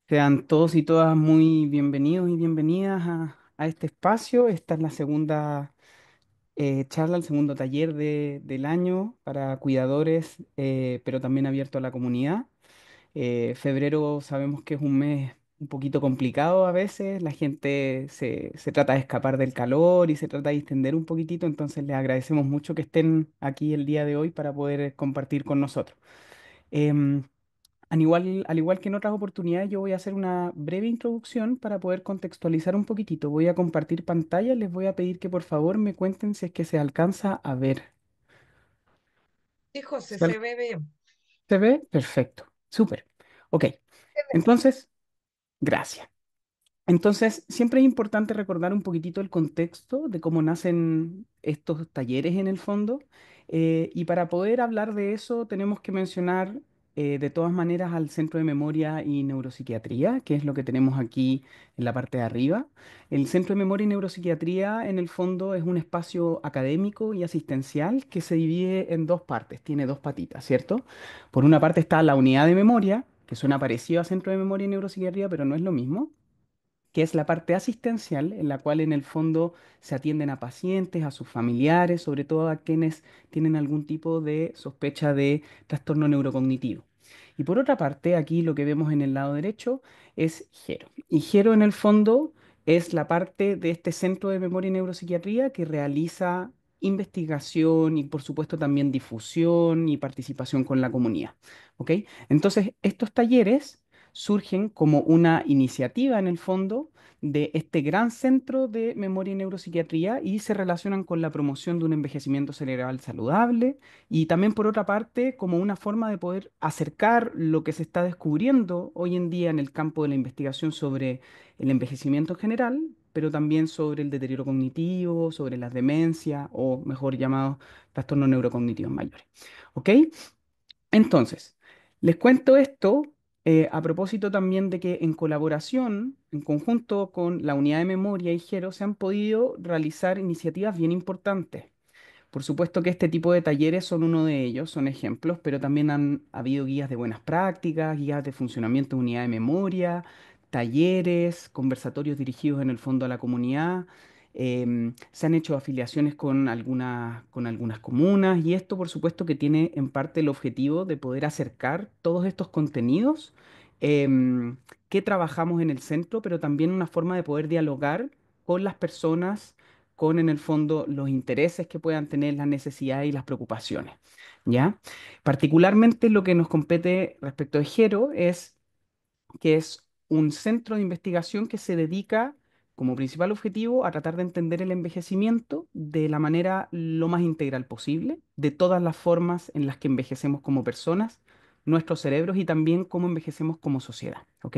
Sean todos y todas muy bienvenidos y bienvenidas a este espacio. Esta es la segunda charla, el segundo taller del año para cuidadores, pero también abierto a la comunidad. Febrero sabemos que es un mes un poquito complicado a veces. La gente se trata de escapar del calor y se trata de distender un poquitito. Entonces les agradecemos mucho que estén aquí el día de hoy para poder compartir con nosotros. Em, al igual que en otras oportunidades, yo voy a hacer una breve introducción para poder contextualizar un poquitito. Voy a compartir pantalla, les voy a pedir que por favor me cuenten si es que se alcanza a ver. Sí, José, ¿Se, se ve bien. se ve? Perfecto. Súper. Ok. Entonces, gracias. Entonces, siempre es importante recordar un poquitito el contexto de cómo nacen estos talleres en el fondo. Y para poder hablar de eso, tenemos que mencionar de todas maneras al Centro de Memoria y Neuropsiquiatría, que es lo que tenemos aquí en la parte de arriba. El Centro de Memoria y Neuropsiquiatría, en el fondo, es un espacio académico y asistencial que se divide en dos partes, tiene dos patitas, ¿cierto? Por una parte está la unidad de memoria, que suena parecido a Centro de Memoria y Neuropsiquiatría, pero no es lo mismo, que es la parte asistencial, en la cual en el fondo se atienden a pacientes, a sus familiares, sobre todo a quienes tienen algún tipo de sospecha de trastorno neurocognitivo. Y por otra parte, aquí lo que vemos en el lado derecho es Gero. Y Gero en el fondo es la parte de este centro de memoria y neuropsiquiatría que realiza investigación y por supuesto también difusión y participación con la comunidad. ¿Ok? Entonces, estos talleres surgen como una iniciativa en el fondo de este gran centro de memoria y neuropsiquiatría y se relacionan con la promoción de un envejecimiento cerebral saludable y también por otra parte como una forma de poder acercar lo que se está descubriendo hoy en día en el campo de la investigación sobre el envejecimiento en general, pero también sobre el deterioro cognitivo, sobre las demencias o mejor llamados trastornos neurocognitivos mayores. ¿Ok? Entonces, les cuento esto a propósito también de que en colaboración, en conjunto con la unidad de memoria y Gero, se han podido realizar iniciativas bien importantes. Por supuesto que este tipo de talleres son uno de ellos, son ejemplos, pero también han habido guías de buenas prácticas, guías de funcionamiento de unidad de memoria, talleres, conversatorios dirigidos en el fondo a la comunidad. Se han hecho afiliaciones con algunas comunas y esto por supuesto que tiene en parte el objetivo de poder acercar todos estos contenidos em, que trabajamos en el centro, pero también una forma de poder dialogar con las personas con en el fondo los intereses que puedan tener, las necesidades y las preocupaciones, ¿ya? Particularmente lo que nos compete respecto de Gero es que es un centro de investigación que se dedica como principal objetivo a tratar de entender el envejecimiento de la manera lo más integral posible, de todas las formas en las que envejecemos como personas, nuestros cerebros y también cómo envejecemos como sociedad, ¿ok?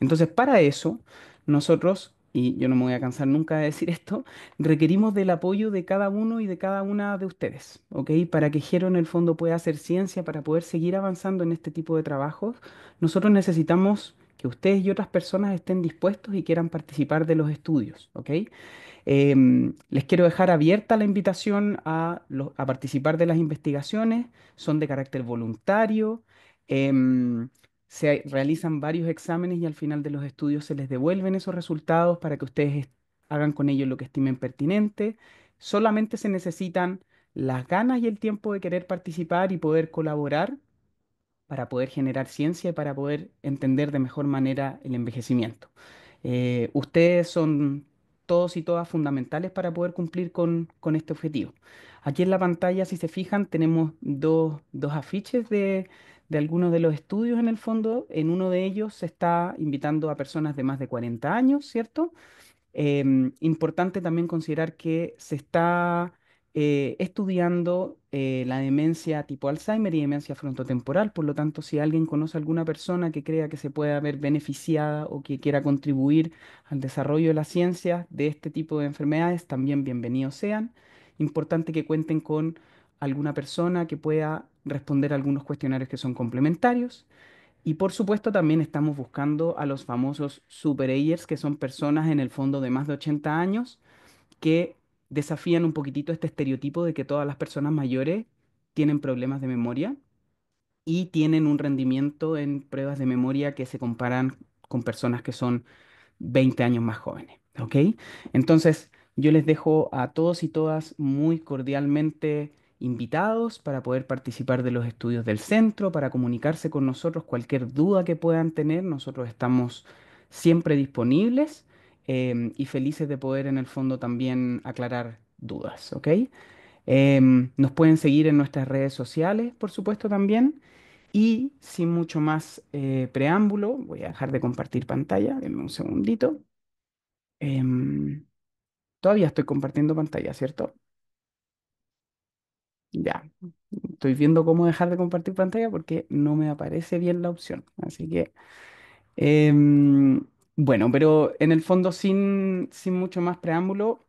Entonces, para eso, nosotros, y yo no me voy a cansar nunca de decir esto, requerimos del apoyo de cada uno y de cada una de ustedes, ¿ok? Para que Gero en el fondo pueda hacer ciencia, para poder seguir avanzando en este tipo de trabajos, nosotros necesitamos que ustedes y otras personas estén dispuestos y quieran participar de los estudios, ¿ok? Les quiero dejar abierta la invitación a participar de las investigaciones, son de carácter voluntario, em, se realizan varios exámenes y al final de los estudios se les devuelven esos resultados para que ustedes hagan con ellos lo que estimen pertinente. Solamente se necesitan las ganas y el tiempo de querer participar y poder colaborar para poder generar ciencia y para poder entender de mejor manera el envejecimiento. Ustedes son todos y todas fundamentales para poder cumplir con este objetivo. Aquí en la pantalla, si se fijan, tenemos dos afiches de algunos de los estudios en el fondo. En uno de ellos se está invitando a personas de más de 40 años, ¿cierto? Importante también considerar que se está estudiando la demencia tipo Alzheimer y demencia frontotemporal. Por lo tanto, si alguien conoce a alguna persona que crea que se pueda ver beneficiada o que quiera contribuir al desarrollo de la ciencia de este tipo de enfermedades, también bienvenidos sean. Importante que cuenten con alguna persona que pueda responder algunos cuestionarios que son complementarios. Y por supuesto también estamos buscando a los famosos super agers, que son personas en el fondo de más de 80 años que desafían un poquitito este estereotipo de que todas las personas mayores tienen problemas de memoria. y tienen un rendimiento en pruebas de memoria que se comparan con personas que son 20 años más jóvenes, ¿ok? Entonces, yo les dejo a todos y todas muy cordialmente invitados para poder participar de los estudios del centro, para comunicarse con nosotros, cualquier duda que puedan tener, nosotros estamos siempre disponibles y felices de poder en el fondo también aclarar dudas, ¿ok? Nos pueden seguir en nuestras redes sociales, por supuesto, también. Y sin mucho más preámbulo, voy a dejar de compartir pantalla, denme un segundito. Em, Todavía estoy compartiendo pantalla, ¿cierto? Ya, estoy viendo cómo dejar de compartir pantalla porque no me aparece bien la opción. Así que, bueno, pero en el fondo, sin mucho más preámbulo,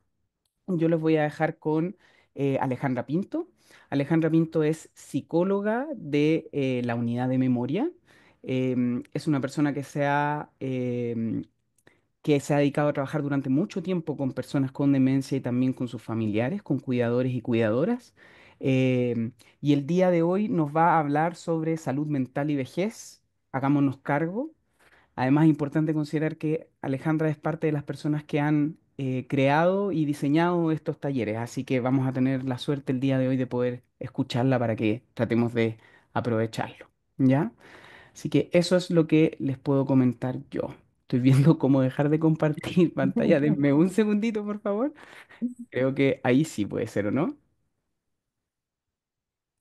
yo les voy a dejar con Alejandra Pinto. Alejandra Pinto es psicóloga de la unidad de memoria. Es una persona que se ha dedicado a trabajar durante mucho tiempo con personas con demencia y también con sus familiares, con cuidadores y cuidadoras. Y el día de hoy nos va a hablar sobre salud mental y vejez. Hagámonos cargo. Además, es importante considerar que Alejandra es parte de las personas que han creado y diseñado estos talleres, así que vamos a tener la suerte el día de hoy de poder escucharla para que tratemos de aprovecharlo, ¿ya? Así que eso es lo que les puedo comentar yo. Estoy viendo cómo dejar de compartir pantalla. Denme un segundito, por favor. Creo que ahí sí puede ser, ¿o no?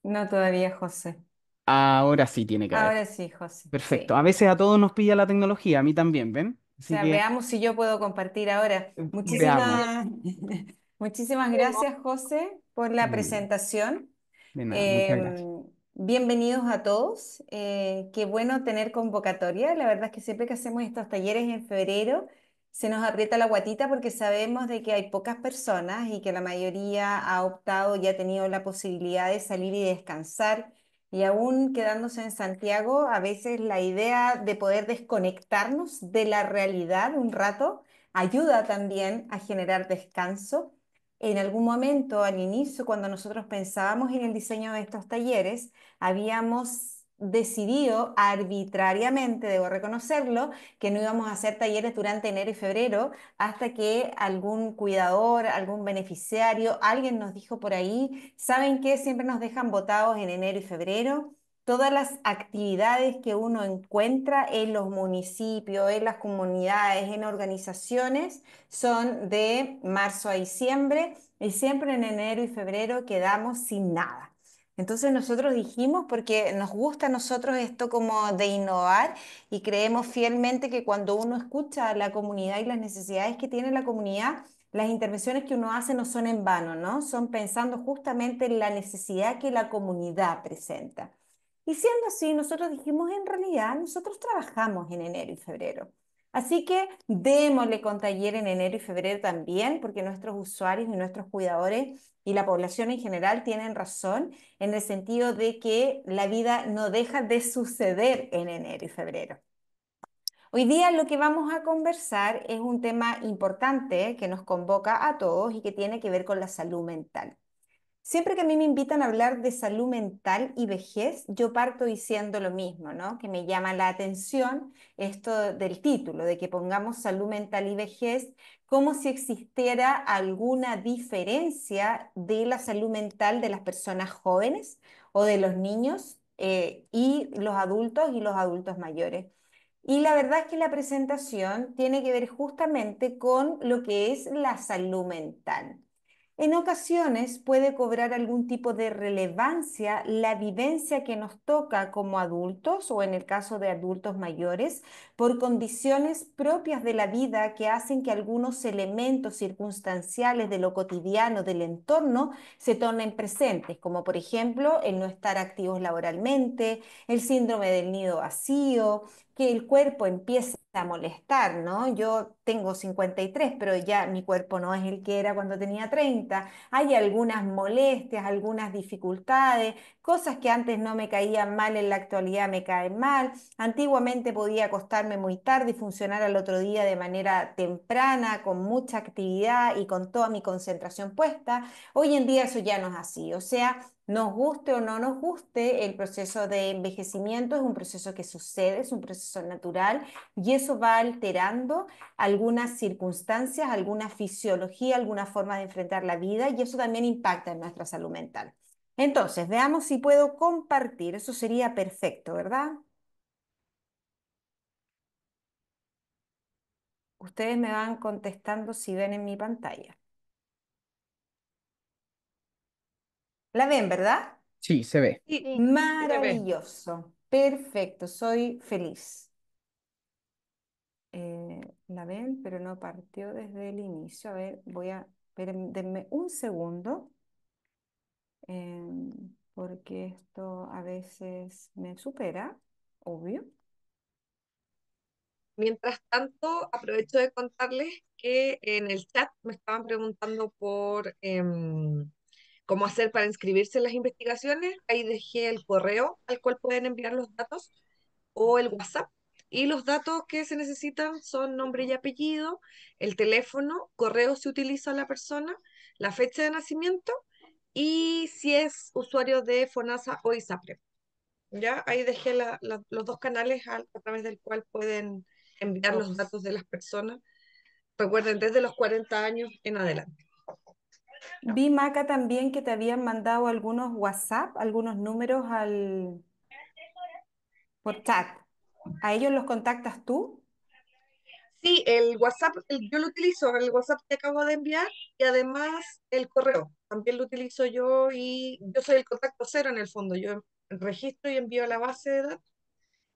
No todavía, José. Ahora sí tiene que haber. Ahora sí, José, Perfecto. sí. A veces a todos nos pilla la tecnología, a mí también, ¿ven? O Así sea, que veamos si yo puedo compartir ahora. veamos. Muchísimas gracias, José, por la Mm, presentación. De nada, muchas gracias. Em, Bienvenidos a todos. Qué bueno tener convocatoria. La verdad es que siempre que hacemos estos talleres en febrero se nos aprieta la guatita porque sabemos de que hay pocas personas y que la mayoría ha optado y ha tenido la posibilidad de salir y descansar. Y aún quedándose en Santiago, a veces la idea de poder desconectarnos de la realidad un rato ayuda también a generar descanso. En algún momento, al inicio, cuando nosotros pensábamos en el diseño de estos talleres, habíamos decidido arbitrariamente, debo reconocerlo, que no íbamos a hacer talleres durante enero y febrero hasta que algún cuidador, algún beneficiario, alguien nos dijo por ahí, ¿saben qué? Siempre nos dejan botados en enero y febrero. Todas las actividades que uno encuentra en los municipios, en las comunidades, en organizaciones, son de marzo a diciembre y siempre en enero y febrero quedamos sin nada. Entonces nosotros dijimos, porque nos gusta a nosotros esto como de innovar y creemos fielmente que cuando uno escucha a la comunidad y las necesidades que tiene la comunidad, las intervenciones que uno hace no son en vano, ¿no? Son pensando justamente en la necesidad que la comunidad presenta. Y siendo así, nosotros dijimos, en realidad, nosotros trabajamos en enero y febrero. Así que démosle con taller en enero y febrero también, porque nuestros usuarios y nuestros cuidadores y la población en general tienen razón en el sentido de que la vida no deja de suceder en enero y febrero. Hoy día lo que vamos a conversar es un tema importante que nos convoca a todos y que tiene que ver con la salud mental. Siempre que a mí me invitan a hablar de salud mental y vejez, yo parto diciendo lo mismo, ¿no? Que me llama la atención esto del título, de que pongamos salud mental y vejez como si existiera alguna diferencia de la salud mental de las personas jóvenes o de los niños y los adultos mayores. Y la verdad es que la presentación tiene que ver justamente con lo que es la salud mental. En ocasiones puede cobrar algún tipo de relevancia la vivencia que nos toca como adultos o en el caso de adultos mayores por condiciones propias de la vida que hacen que algunos elementos circunstanciales de lo cotidiano, del entorno, se tornen presentes, como por ejemplo el no estar activos laboralmente, el síndrome del nido vacío, que el cuerpo empieza a molestar, ¿no? Yo tengo 53, pero ya mi cuerpo no es el que era cuando tenía 30. Hay algunas molestias, algunas dificultades, cosas que antes no me caían mal, en la actualidad me caen mal. Antiguamente podía acostarme muy tarde y funcionar al otro día de manera temprana, con mucha actividad y con toda mi concentración puesta. Hoy en día eso ya no es así. O sea, Nos guste o no nos guste, el proceso de envejecimiento es un proceso que sucede, es un proceso natural y eso va alterando algunas circunstancias, alguna fisiología, alguna forma de enfrentar la vida y eso también impacta en nuestra salud mental. Entonces, veamos si puedo compartir, eso sería perfecto, ¿verdad? Ustedes me van contestando si ven en mi pantalla. ¿La ven, verdad? Sí, se ve. Sí, Sí. sí se ve. Maravilloso, perfecto, soy feliz. La ven, pero no partió desde el inicio. A ver, denme un segundo, porque esto a veces me supera, obvio. Mientras tanto, aprovecho de contarles que en el chat me estaban preguntando por cómo hacer para inscribirse en las investigaciones. Ahí dejé el correo al cual pueden enviar los datos o el WhatsApp. Y los datos que se necesitan son nombre y apellido, el teléfono, correo si utiliza la persona, la fecha de nacimiento y si es usuario de FONASA o ISAPRE. Ya ahí dejé los dos canales a través del cual pueden enviar los Ops. datos de las personas. Recuerden, desde los 40 años en adelante. Vi, Maca, también que te habían mandado algunos WhatsApp, algunos números por chat. ¿A ellos los contactas tú? Sí, el WhatsApp, yo lo utilizo, el WhatsApp que acabo de enviar y además el correo. También lo utilizo yo y yo soy el contacto cero en el fondo. Yo registro y envío a la base de datos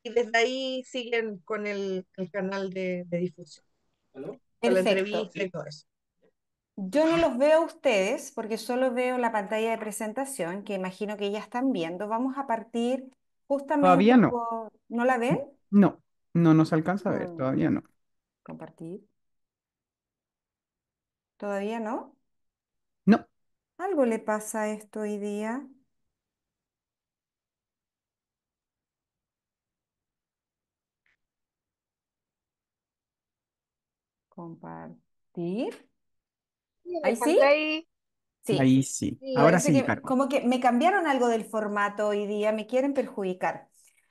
y desde ahí siguen con el canal de difusión, con la Perfecto. entrevista y todo eso. Yo no los veo a ustedes porque solo veo la pantalla de presentación, que imagino que ya están viendo. Vamos a partir Todavía justamente no. por... ¿No la ven? No, no nos alcanza a ver, Mm, todavía no. compartir. ¿Todavía no? No, ¿Algo le pasa a esto hoy día? Compartir. Sí, ¿Ahí sí? Alejandra, ahí, Sí. ahí sí. sí, Ahora Parece sí, que Caro. como que me cambiaron algo del formato hoy día, me quieren perjudicar.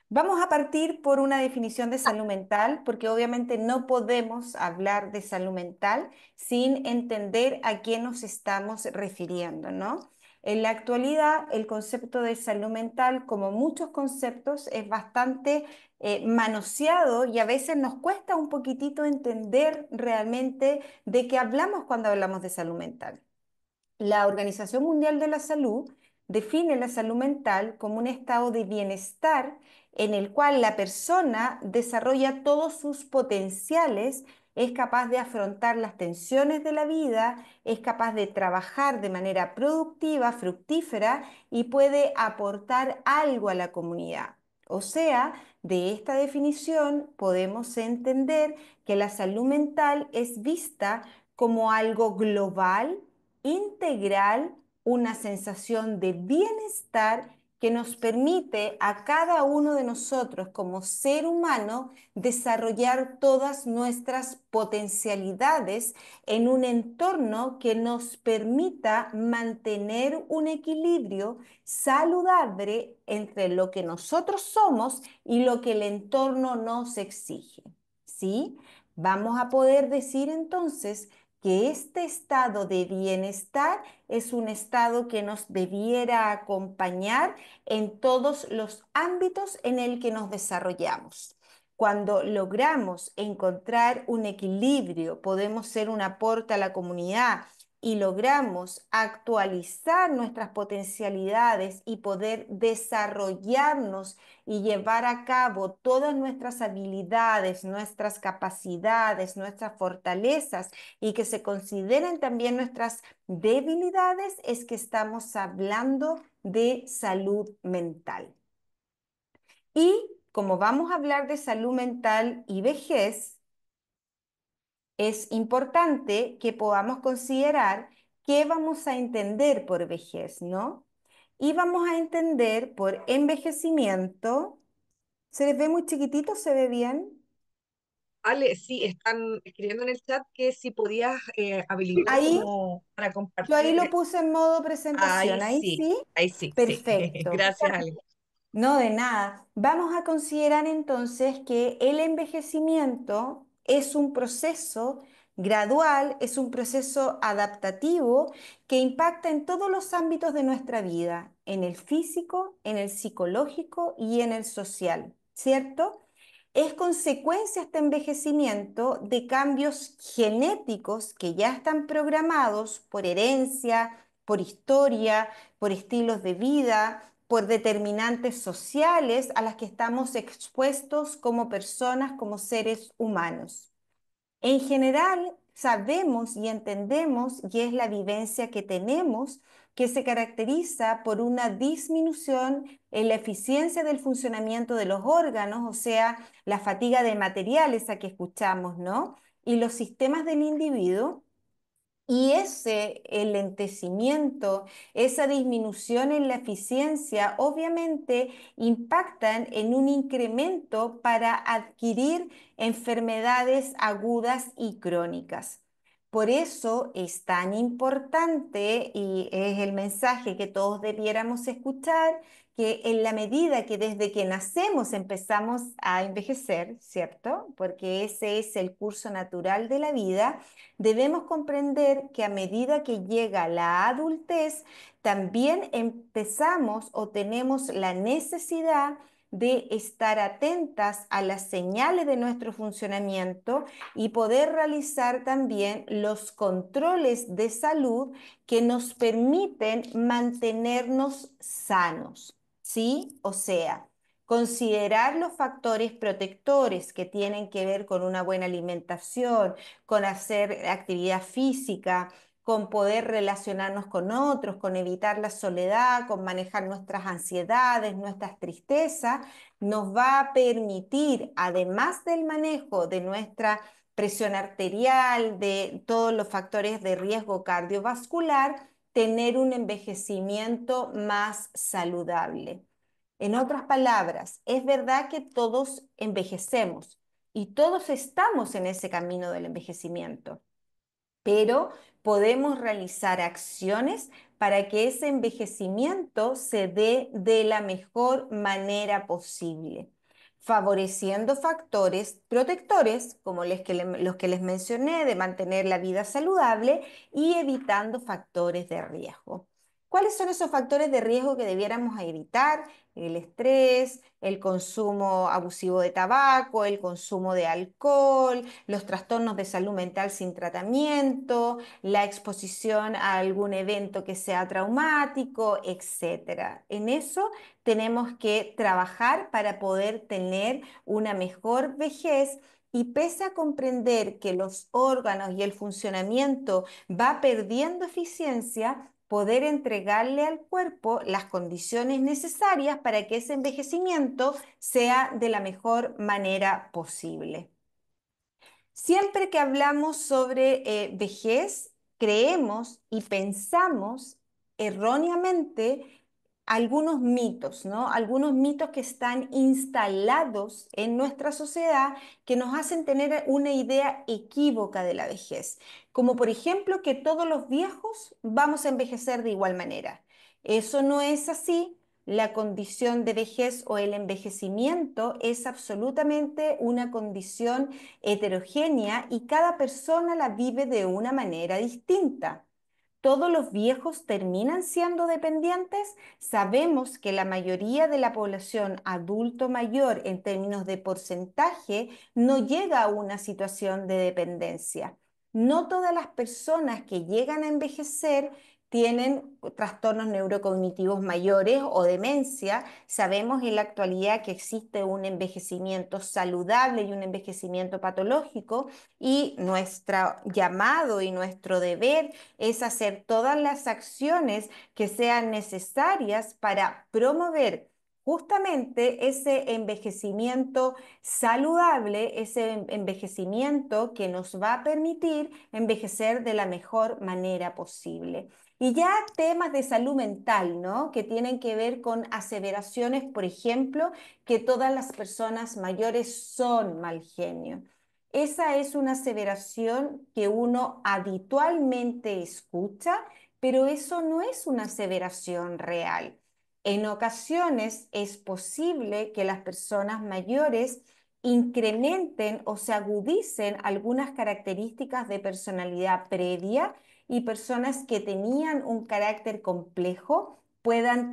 Vamos a partir por una definición de salud mental, porque obviamente no podemos hablar de salud mental sin entender a qué nos estamos refiriendo, ¿no? En la actualidad, el concepto de salud mental, como muchos conceptos, es bastante manoseado y a veces nos cuesta un poquitito entender realmente de qué hablamos cuando hablamos de salud mental. La Organización Mundial de la Salud define la salud mental como un estado de bienestar en el cual la persona desarrolla todos sus potenciales, es capaz de afrontar las tensiones de la vida, es capaz de trabajar de manera productiva, fructífera y puede aportar algo a la comunidad. O sea, de esta definición podemos entender que la salud mental es vista como algo global, integral, una sensación de bienestar que nos permite a cada uno de nosotros como ser humano desarrollar todas nuestras potencialidades en un entorno que nos permita mantener un equilibrio saludable entre lo que nosotros somos y lo que el entorno nos exige. ¿Sí? Vamos a poder decir entonces que este estado de bienestar es un estado que nos debiera acompañar en todos los ámbitos en el que nos desarrollamos. Cuando logramos encontrar un equilibrio, podemos ser un aporte a la comunidad y logramos actualizar nuestras potencialidades y poder desarrollarnos y llevar a cabo todas nuestras habilidades, nuestras capacidades, nuestras fortalezas y que se consideren también nuestras debilidades, es que estamos hablando de salud mental. Y como vamos a hablar de salud mental y vejez, es importante que podamos considerar qué vamos a entender por vejez, ¿no? Y vamos a entender por envejecimiento. ¿Se les ve muy chiquitito? ¿Se ve bien? Ale, sí, están escribiendo en el chat que si podías habilitar Ahí, como para yo ahí compartir. lo puse en modo presentación, ahí sí, Ahí sí, sí. perfecto. Gracias, Ale. No, de nada. Vamos a considerar entonces que el envejecimiento es un proceso gradual, es un proceso adaptativo que impacta en todos los ámbitos de nuestra vida, en el físico, en el psicológico y en el social, ¿cierto? Es consecuencia este envejecimiento de cambios genéticos que ya están programados por herencia, por historia, por estilos de vida, por determinantes sociales a las que estamos expuestos como personas, como seres humanos. En general, sabemos y entendemos, y es la vivencia que tenemos, que se caracteriza por una disminución en la eficiencia del funcionamiento de los órganos, o sea, la fatiga de materiales a que escuchamos, ¿no? Y los sistemas del individuo y ese lentecimiento, esa disminución en la eficiencia, obviamente impactan en un incremento para adquirir enfermedades agudas y crónicas. Por eso es tan importante y es el mensaje que todos debiéramos escuchar, que en la medida que desde que nacemos empezamos a envejecer, ¿cierto? Porque ese es el curso natural de la vida, debemos comprender que a medida que llega la adultez, también empezamos o tenemos la necesidad de estar atentas a las señales de nuestro funcionamiento y poder realizar también los controles de salud que nos permiten mantenernos sanos, ¿sí? O sea, considerar los factores protectores que tienen que ver con una buena alimentación, con hacer actividad física, con poder relacionarnos con otros, con evitar la soledad, con manejar nuestras ansiedades, nuestras tristezas, nos va a permitir, además del manejo de nuestra presión arterial, de todos los factores de riesgo cardiovascular, tener un envejecimiento más saludable. En otras palabras, es verdad que todos envejecemos y todos estamos en ese camino del envejecimiento, pero podemos realizar acciones para que ese envejecimiento se dé de la mejor manera posible, favoreciendo factores protectores como los que les mencioné, de mantener la vida saludable y evitando factores de riesgo. ¿Cuáles son esos factores de riesgo que debiéramos evitar? El estrés, el consumo abusivo de tabaco, el consumo de alcohol, los trastornos de salud mental sin tratamiento, la exposición a algún evento que sea traumático, etcétera. En eso tenemos que trabajar para poder tener una mejor vejez. Y pese a comprender que los órganos y el funcionamiento va perdiendo eficiencia, poder entregarle al cuerpo las condiciones necesarias para que ese envejecimiento sea de la mejor manera posible. Siempre que hablamos sobre vejez, creemos y pensamos erróneamente algunos mitos, ¿no? Algunos mitos que están instalados en nuestra sociedad que nos hacen tener una idea equívoca de la vejez, como por ejemplo que todos los viejos vamos a envejecer de igual manera. Eso no es así. La condición de vejez o el envejecimiento es absolutamente una condición heterogénea y cada persona la vive de una manera distinta. ¿Todos los viejos terminan siendo dependientes? Sabemos que la mayoría de la población adulto mayor en términos de porcentaje no llega a una situación de dependencia. No todas las personas que llegan a envejecer tienen trastornos neurocognitivos mayores o demencia. Sabemos en la actualidad que existe un envejecimiento saludable y un envejecimiento patológico y nuestro llamado y nuestro deber es hacer todas las acciones que sean necesarias para promover justamente ese envejecimiento saludable, ese envejecimiento que nos va a permitir envejecer de la mejor manera posible. Y ya temas de salud mental, ¿no? Que tienen que ver con aseveraciones, por ejemplo, que todas las personas mayores son mal genio. Esa es una aseveración que uno habitualmente escucha, pero eso no es una aseveración real. En ocasiones es posible que las personas mayores incrementen o se agudicen algunas características de personalidad previa y personas que tenían un carácter complejo puedan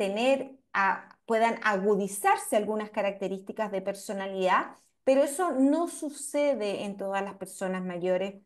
agudizarse algunas características de personalidad, pero eso no sucede en todas las personas mayores.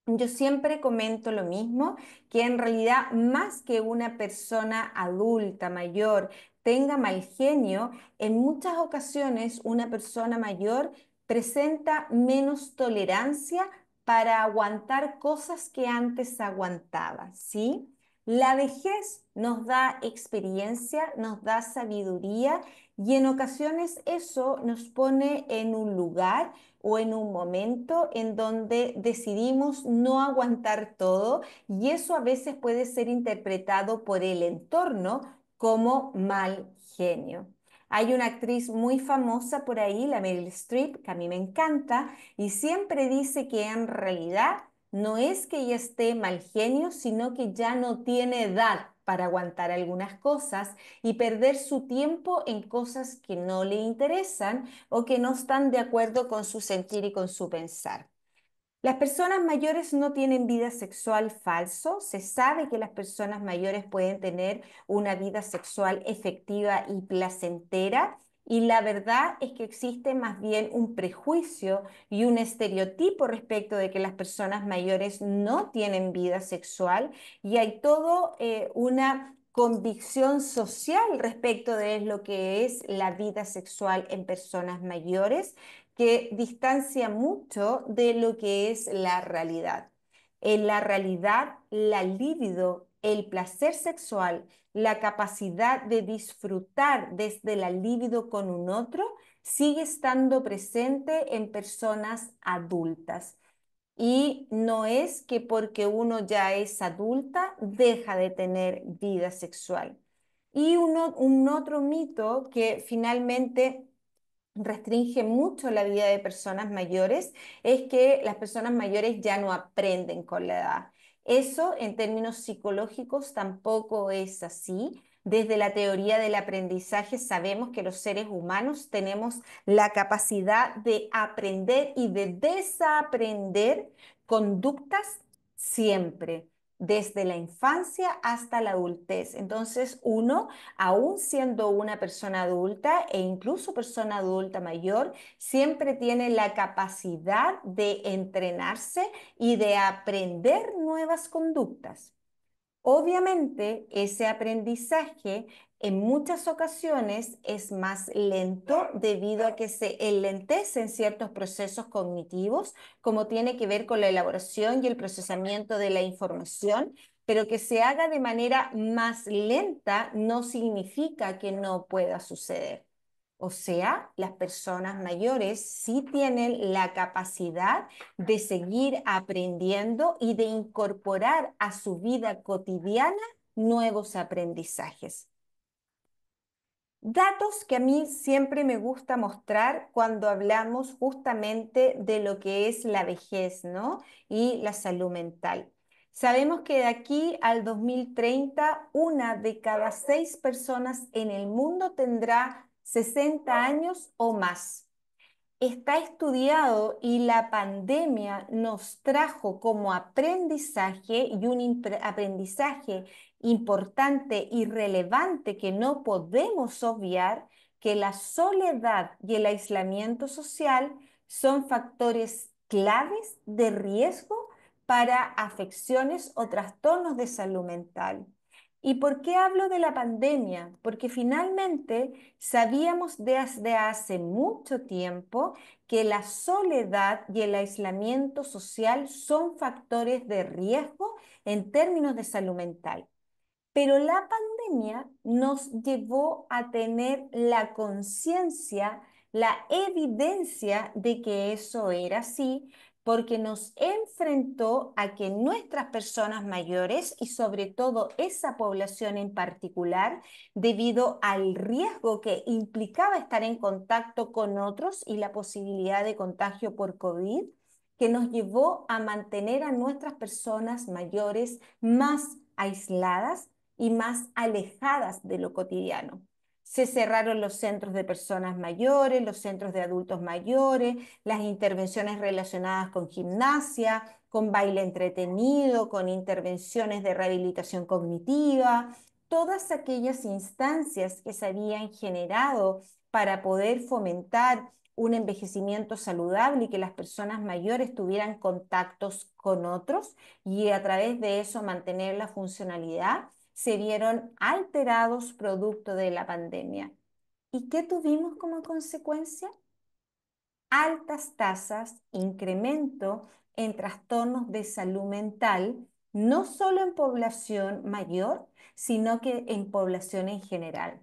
Yo siempre comento lo mismo, que en realidad más que una persona adulta, mayor, tenga mal genio, en muchas ocasiones una persona mayor presenta menos tolerancia para aguantar cosas que antes aguantaba, ¿sí? La vejez nos da experiencia, nos da sabiduría y en ocasiones eso nos pone en un lugar o en un momento en donde decidimos no aguantar todo y eso a veces puede ser interpretado por el entorno como mal genio. Hay una actriz muy famosa por ahí, la Meryl Streep, que a mí me encanta y siempre dice que en realidad no es que ella esté mal genio, sino que ya no tiene edad para aguantar algunas cosas y perder su tiempo en cosas que no le interesan o que no están de acuerdo con su sentir y con su pensar. Las personas mayores no tienen vida sexual falso. Se sabe que las personas mayores pueden tener una vida sexual efectiva y placentera. Y la verdad es que existe más bien un prejuicio y un estereotipo respecto de que las personas mayores no tienen vida sexual y hay todo una convicción social respecto de lo que es la vida sexual en personas mayores que distancia mucho de lo que es la realidad. En la realidad, la libido, el placer sexual, la capacidad de disfrutar desde la libido con un otro, sigue estando presente en personas adultas. Y no es que porque uno ya es adulta, deja de tener vida sexual. Y un otro mito que finalmente restringe mucho la vida de personas mayores es que las personas mayores ya no aprenden con la edad. Eso en términos psicológicos tampoco es así. Desde la teoría del aprendizaje sabemos que los seres humanos tenemos la capacidad de aprender y de desaprender conductas siempre, desde la infancia hasta la adultez. Entonces, uno aún siendo una persona adulta e incluso persona adulta mayor, siempre tiene la capacidad de entrenarse y de aprender nuevas conductas. Obviamente, ese aprendizaje en muchas ocasiones es más lento debido a que se enlentecen ciertos procesos cognitivos, como tiene que ver con la elaboración y el procesamiento de la información, pero que se haga de manera más lenta no significa que no pueda suceder. O sea, las personas mayores sí tienen la capacidad de seguir aprendiendo y de incorporar a su vida cotidiana nuevos aprendizajes. Datos que a mí siempre me gusta mostrar cuando hablamos justamente de lo que es la vejez, ¿no? Y la salud mental. Sabemos que de aquí al 2030, una de cada 6 personas en el mundo tendrá 60 años o más. Está estudiado y la pandemia nos trajo como aprendizaje y un aprendizaje importante y relevante que no podemos obviar, que la soledad y el aislamiento social son factores claves de riesgo para afecciones o trastornos de salud mental. ¿Y por qué hablo de la pandemia? Porque finalmente sabíamos desde hace mucho tiempo que la soledad y el aislamiento social son factores de riesgo en términos de salud mental. Pero la pandemia nos llevó a tener la conciencia, la evidencia de que eso era así, porque nos enfrentó a que nuestras personas mayores y sobre todo esa población en particular, debido al riesgo que implicaba estar en contacto con otros y la posibilidad de contagio por COVID, que nos llevó a mantener a nuestras personas mayores más aisladas y más alejadas de lo cotidiano. Se cerraron los centros de personas mayores, los centros de adultos mayores, las intervenciones relacionadas con gimnasia, con baile entretenido, con intervenciones de rehabilitación cognitiva, todas aquellas instancias que se habían generado para poder fomentar un envejecimiento saludable y que las personas mayores tuvieran contactos con otros y a través de eso mantener la funcionalidad, se vieron alterados producto de la pandemia. ¿Y qué tuvimos como consecuencia? Altas tasas, incremento en trastornos de salud mental, no solo en población mayor, sino que en población en general.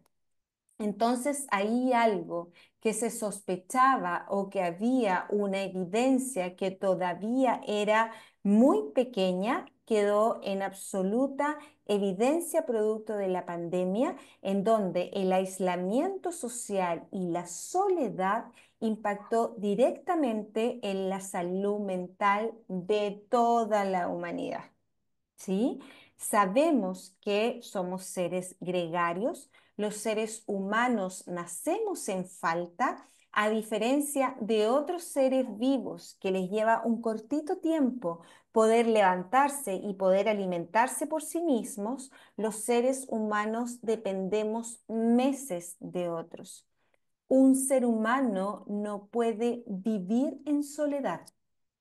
Entonces, ahí algo que se sospechaba o que había una evidencia que todavía era muy pequeña, quedó en absoluta evidencia producto de la pandemia, en donde el aislamiento social y la soledad impactó directamente en la salud mental de toda la humanidad. ¿Sí? Sabemos que somos seres gregarios, los seres humanos nacemos en falta, a diferencia de otros seres vivos que les lleva un cortito tiempo poder levantarse y poder alimentarse por sí mismos, los seres humanos dependemos meses de otros. Un ser humano no puede vivir en soledad.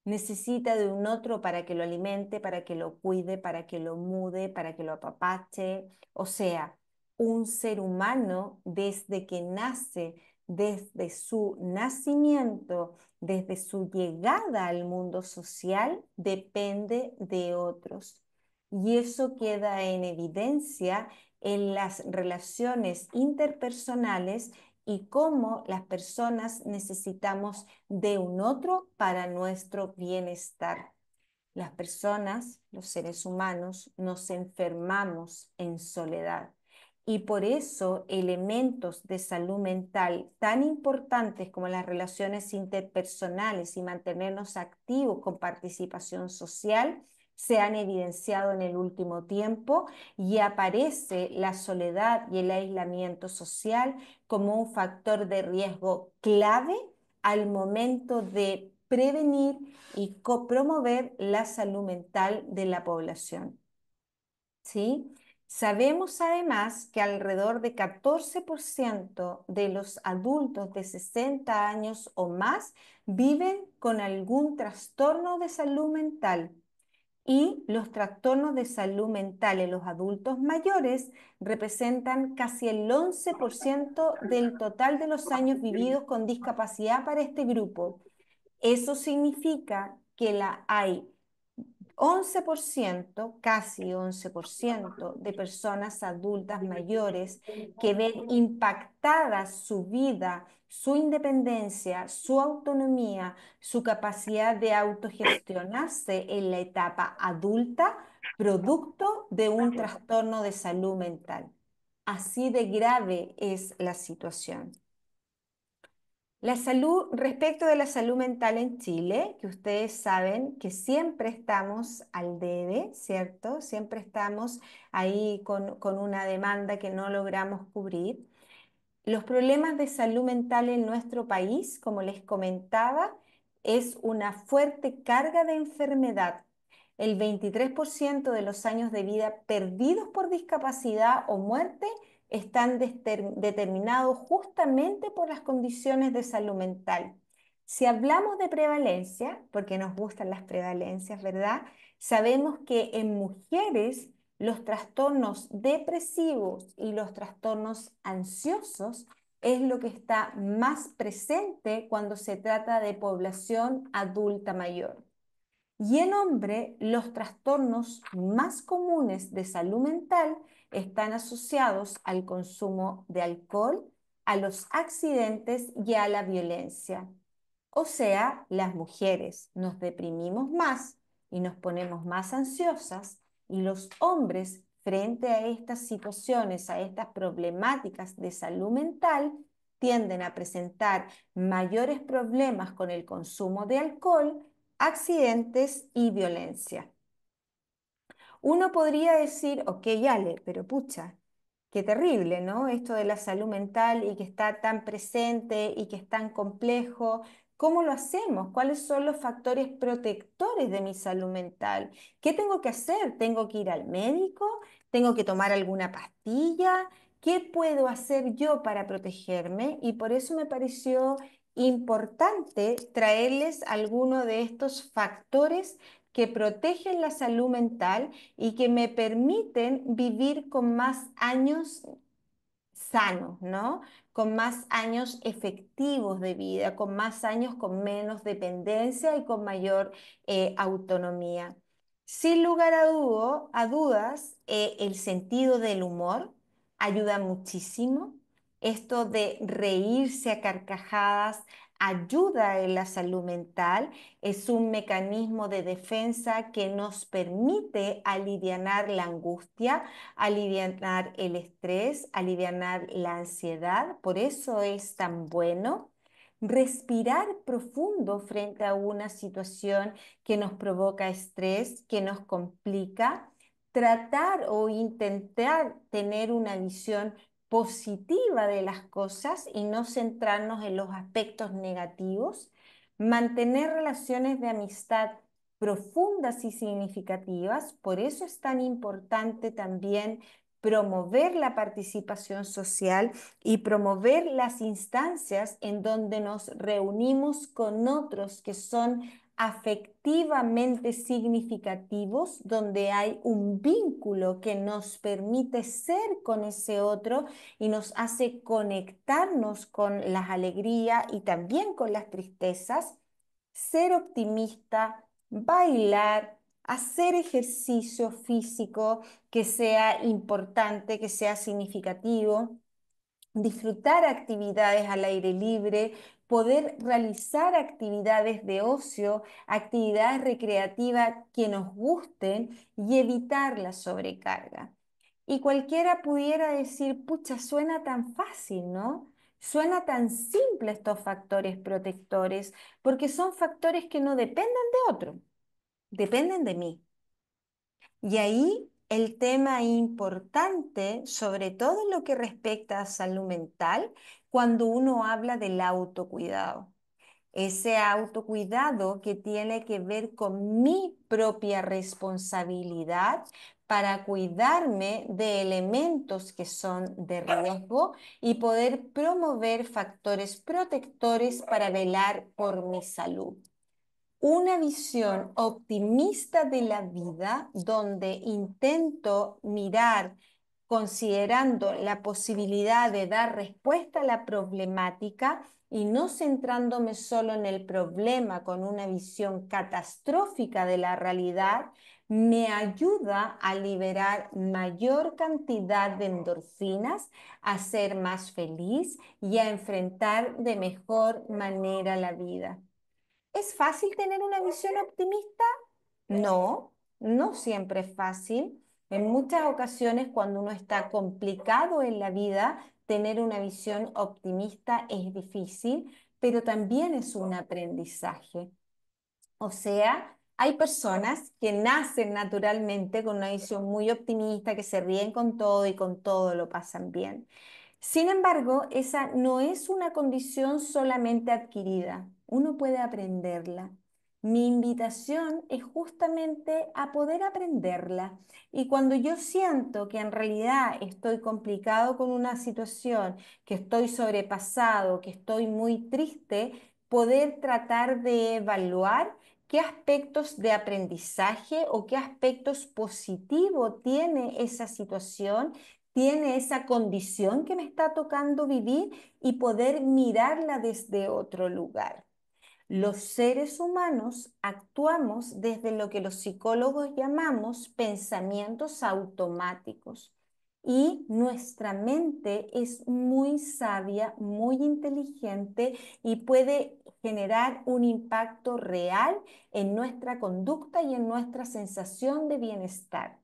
Necesita de un otro para que lo alimente, para que lo cuide, para que lo mude, para que lo apapache. O sea, un ser humano desde que nace, desde su nacimiento, desde su llegada al mundo social, depende de otros. Y eso queda en evidencia en las relaciones interpersonales y cómo las personas necesitamos de un otro para nuestro bienestar. Las personas, los seres humanos, nos enfermamos en soledad. Y por eso elementos de salud mental tan importantes como las relaciones interpersonales y mantenernos activos con participación social se han evidenciado en el último tiempo y aparece la soledad y el aislamiento social como un factor de riesgo clave al momento de prevenir y promover la salud mental de la población. ¿Sí? Sabemos además que alrededor de 14% de los adultos de 60 años o más viven con algún trastorno de salud mental. Y los trastornos de salud mental en los adultos mayores representan casi el 11% del total de los años vividos con discapacidad para este grupo. Eso significa que hay 11%, casi 11% de personas adultas mayores que ven impactada su vida, su independencia, su autonomía, su capacidad de autogestionarse en la etapa adulta, producto de un trastorno de salud mental. Así de grave es la situación. La salud, respecto de la salud mental en Chile, que ustedes saben que siempre estamos al debe, ¿cierto? Siempre estamos ahí con una demanda que no logramos cubrir. Los problemas de salud mental en nuestro país, como les comentaba, es una fuerte carga de enfermedad. El 23% de los años de vida perdidos por discapacidad o muerte están determinados justamente por las condiciones de salud mental. Si hablamos de prevalencia, porque nos gustan las prevalencias, ¿verdad? Sabemos que en mujeres los trastornos depresivos y los trastornos ansiosos es lo que está más presente cuando se trata de población adulta mayor. Y en hombre, los trastornos más comunes de salud mental están asociados al consumo de alcohol, a los accidentes y a la violencia. O sea, las mujeres nos deprimimos más y nos ponemos más ansiosas y los hombres frente a estas situaciones, a estas problemáticas de salud mental, tienden a presentar mayores problemas con el consumo de alcohol, accidentes y violencia. Uno podría decir, ok, Ale, pero pucha, qué terrible, ¿no? Esto de la salud mental y que está tan presente y que es tan complejo. ¿Cómo lo hacemos? ¿Cuáles son los factores protectores de mi salud mental? ¿Qué tengo que hacer? ¿Tengo que ir al médico? ¿Tengo que tomar alguna pastilla? ¿Qué puedo hacer yo para protegerme? Y por eso me pareció importante traerles algunos de estos factores que protegen la salud mental y que me permiten vivir con más años sanos, ¿no? Con más años efectivos de vida, con más años con menos dependencia y con mayor autonomía. Sin lugar a dudas, el sentido del humor ayuda muchísimo. Esto de reírse a carcajadas ayuda en la salud mental, es un mecanismo de defensa que nos permite alivianar la angustia, alivianar el estrés, alivianar la ansiedad. Por eso es tan bueno respirar profundo frente a una situación que nos provoca estrés, que nos complica. Tratar o intentar tener una visión positiva de las cosas y no centrarnos en los aspectos negativos. Mantener relaciones de amistad profundas y significativas. Por eso es tan importante también promover la participación social y promover las instancias en donde nos reunimos con otros que son afectivamente significativos, donde hay un vínculo que nos permite ser con ese otro y nos hace conectarnos con las alegrías y también con las tristezas, ser optimista, bailar, hacer ejercicio físico que sea importante, que sea significativo, disfrutar actividades al aire libre, poder realizar actividades de ocio, actividades recreativas que nos gusten y evitar la sobrecarga. Y cualquiera pudiera decir, pucha, suena tan fácil, ¿no? Suena tan simple estos factores protectores, porque son factores que no dependen de otro, dependen de mí. Y ahí el tema importante, sobre todo en lo que respecta a salud mental, cuando uno habla del autocuidado. Ese autocuidado que tiene que ver con mi propia responsabilidad para cuidarme de elementos que son de riesgo y poder promover factores protectores para velar por mi salud. Una visión optimista de la vida donde intento mirar considerando la posibilidad de dar respuesta a la problemática y no centrándome solo en el problema con una visión catastrófica de la realidad, me ayuda a liberar mayor cantidad de endorfinas, a ser más feliz y a enfrentar de mejor manera la vida. ¿Es fácil tener una visión optimista? No, no siempre es fácil. En muchas ocasiones, cuando uno está complicado en la vida, tener una visión optimista es difícil, pero también es un aprendizaje. O sea, hay personas que nacen naturalmente con una visión muy optimista, que se ríen con todo y con todo lo pasan bien. Sin embargo, esa no es una condición solamente adquirida. Uno puede aprenderla. Mi invitación es justamente a poder aprenderla. Y cuando yo siento que en realidad estoy complicado con una situación, que estoy sobrepasado, que estoy muy triste, poder tratar de evaluar qué aspectos de aprendizaje o qué aspectos positivos tiene esa situación, tiene esa condición que me está tocando vivir y poder mirarla desde otro lugar. Los seres humanos actuamos desde lo que los psicólogos llamamos pensamientos automáticos y nuestra mente es muy sabia, muy inteligente y puede generar un impacto real en nuestra conducta y en nuestra sensación de bienestar.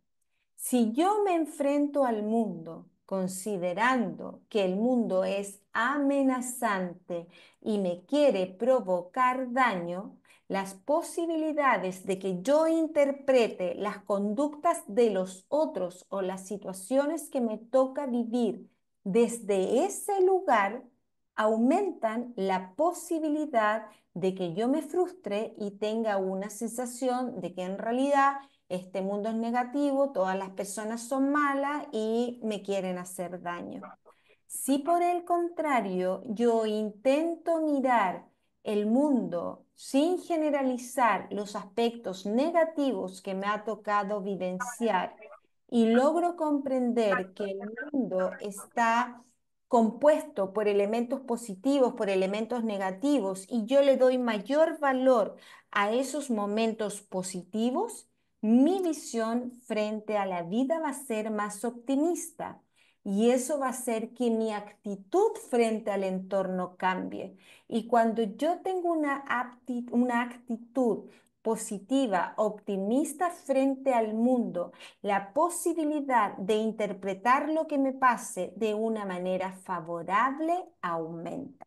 Si yo me enfrento al mundo considerando que el mundo es amenazante y me quiere provocar daño, las posibilidades de que yo interprete las conductas de los otros o las situaciones que me toca vivir desde ese lugar aumentan la posibilidad de que yo me frustre y tenga una sensación de que en realidad este mundo es negativo, todas las personas son malas y me quieren hacer daño. Si por el contrario yo intento mirar el mundo sin generalizar los aspectos negativos que me ha tocado vivenciar y logro comprender que el mundo está compuesto por elementos positivos, por elementos negativos, y yo le doy mayor valor a esos momentos positivos, mi visión frente a la vida va a ser más optimista. Y eso va a hacer que mi actitud frente al entorno cambie. Y cuando yo tengo una actitud positiva, optimista frente al mundo, la posibilidad de interpretar lo que me pase de una manera favorable aumenta.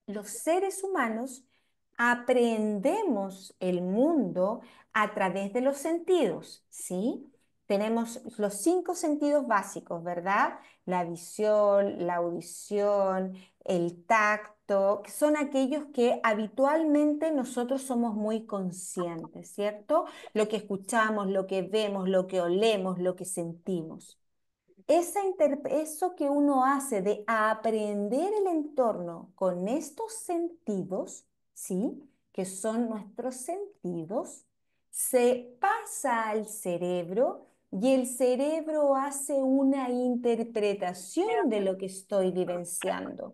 Los seres humanos aprendemos el mundo a través de los sentidos, ¿sí? Tenemos los 5 sentidos básicos, ¿verdad? La visión, la audición, el tacto, que son aquellos que habitualmente nosotros somos muy conscientes, ¿cierto? Lo que escuchamos, lo que vemos, lo que olemos, lo que sentimos. Eso que uno hace de aprender el entorno con estos sentidos, ¿sí? Que son nuestros sentidos, se pasa al cerebro y el cerebro hace una interpretación de lo que estoy vivenciando.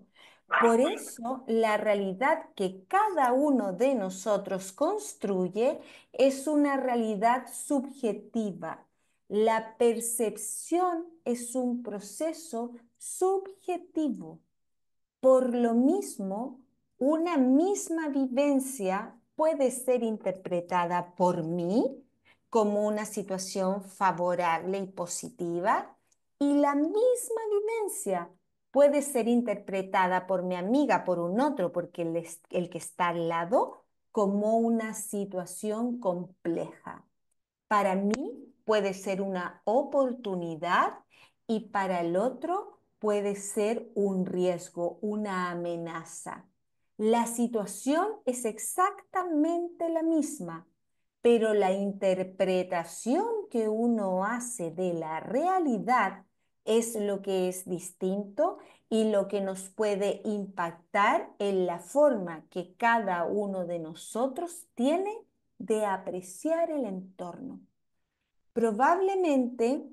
Por eso, la realidad que cada uno de nosotros construye es una realidad subjetiva. La percepción es un proceso subjetivo. Por lo mismo, una misma vivencia puede ser interpretada por mí como una situación favorable y positiva, y la misma vivencia puede ser interpretada por mi amiga, por un otro, porque el que está al lado, como una situación compleja. Para mí puede ser una oportunidad y para el otro puede ser un riesgo, una amenaza. La situación es exactamente la misma, pero la interpretación que uno hace de la realidad es lo que es distinto y lo que nos puede impactar en la forma que cada uno de nosotros tiene de apreciar el entorno. Probablemente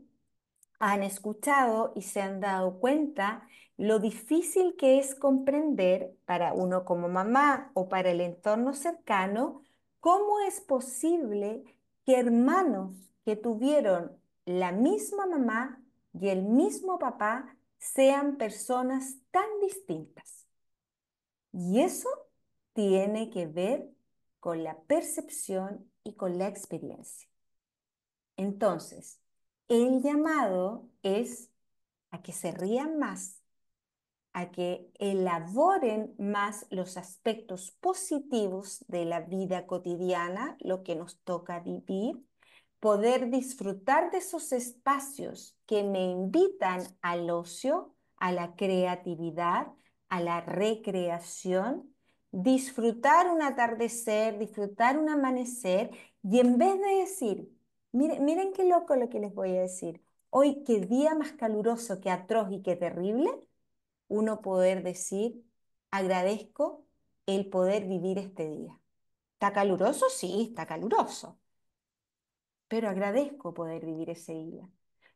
han escuchado y se han dado cuenta lo difícil que es comprender para uno como mamá o para el entorno cercano cómo es posible que hermanos que tuvieron la misma mamá y el mismo papá sean personas tan distintas. Y eso tiene que ver con la percepción y con la experiencia. Entonces, el llamado es a que se rían más, a que elaboren más los aspectos positivos de la vida cotidiana, lo que nos toca vivir, poder disfrutar de esos espacios que me invitan al ocio, a la creatividad, a la recreación, disfrutar un atardecer, disfrutar un amanecer, y en vez de decir, miren qué loco lo que les voy a decir, hoy qué día más caluroso, qué atroz y qué terrible, uno poder decir, agradezco el poder vivir este día. ¿Está caluroso? Sí, está caluroso, pero agradezco poder vivir ese día,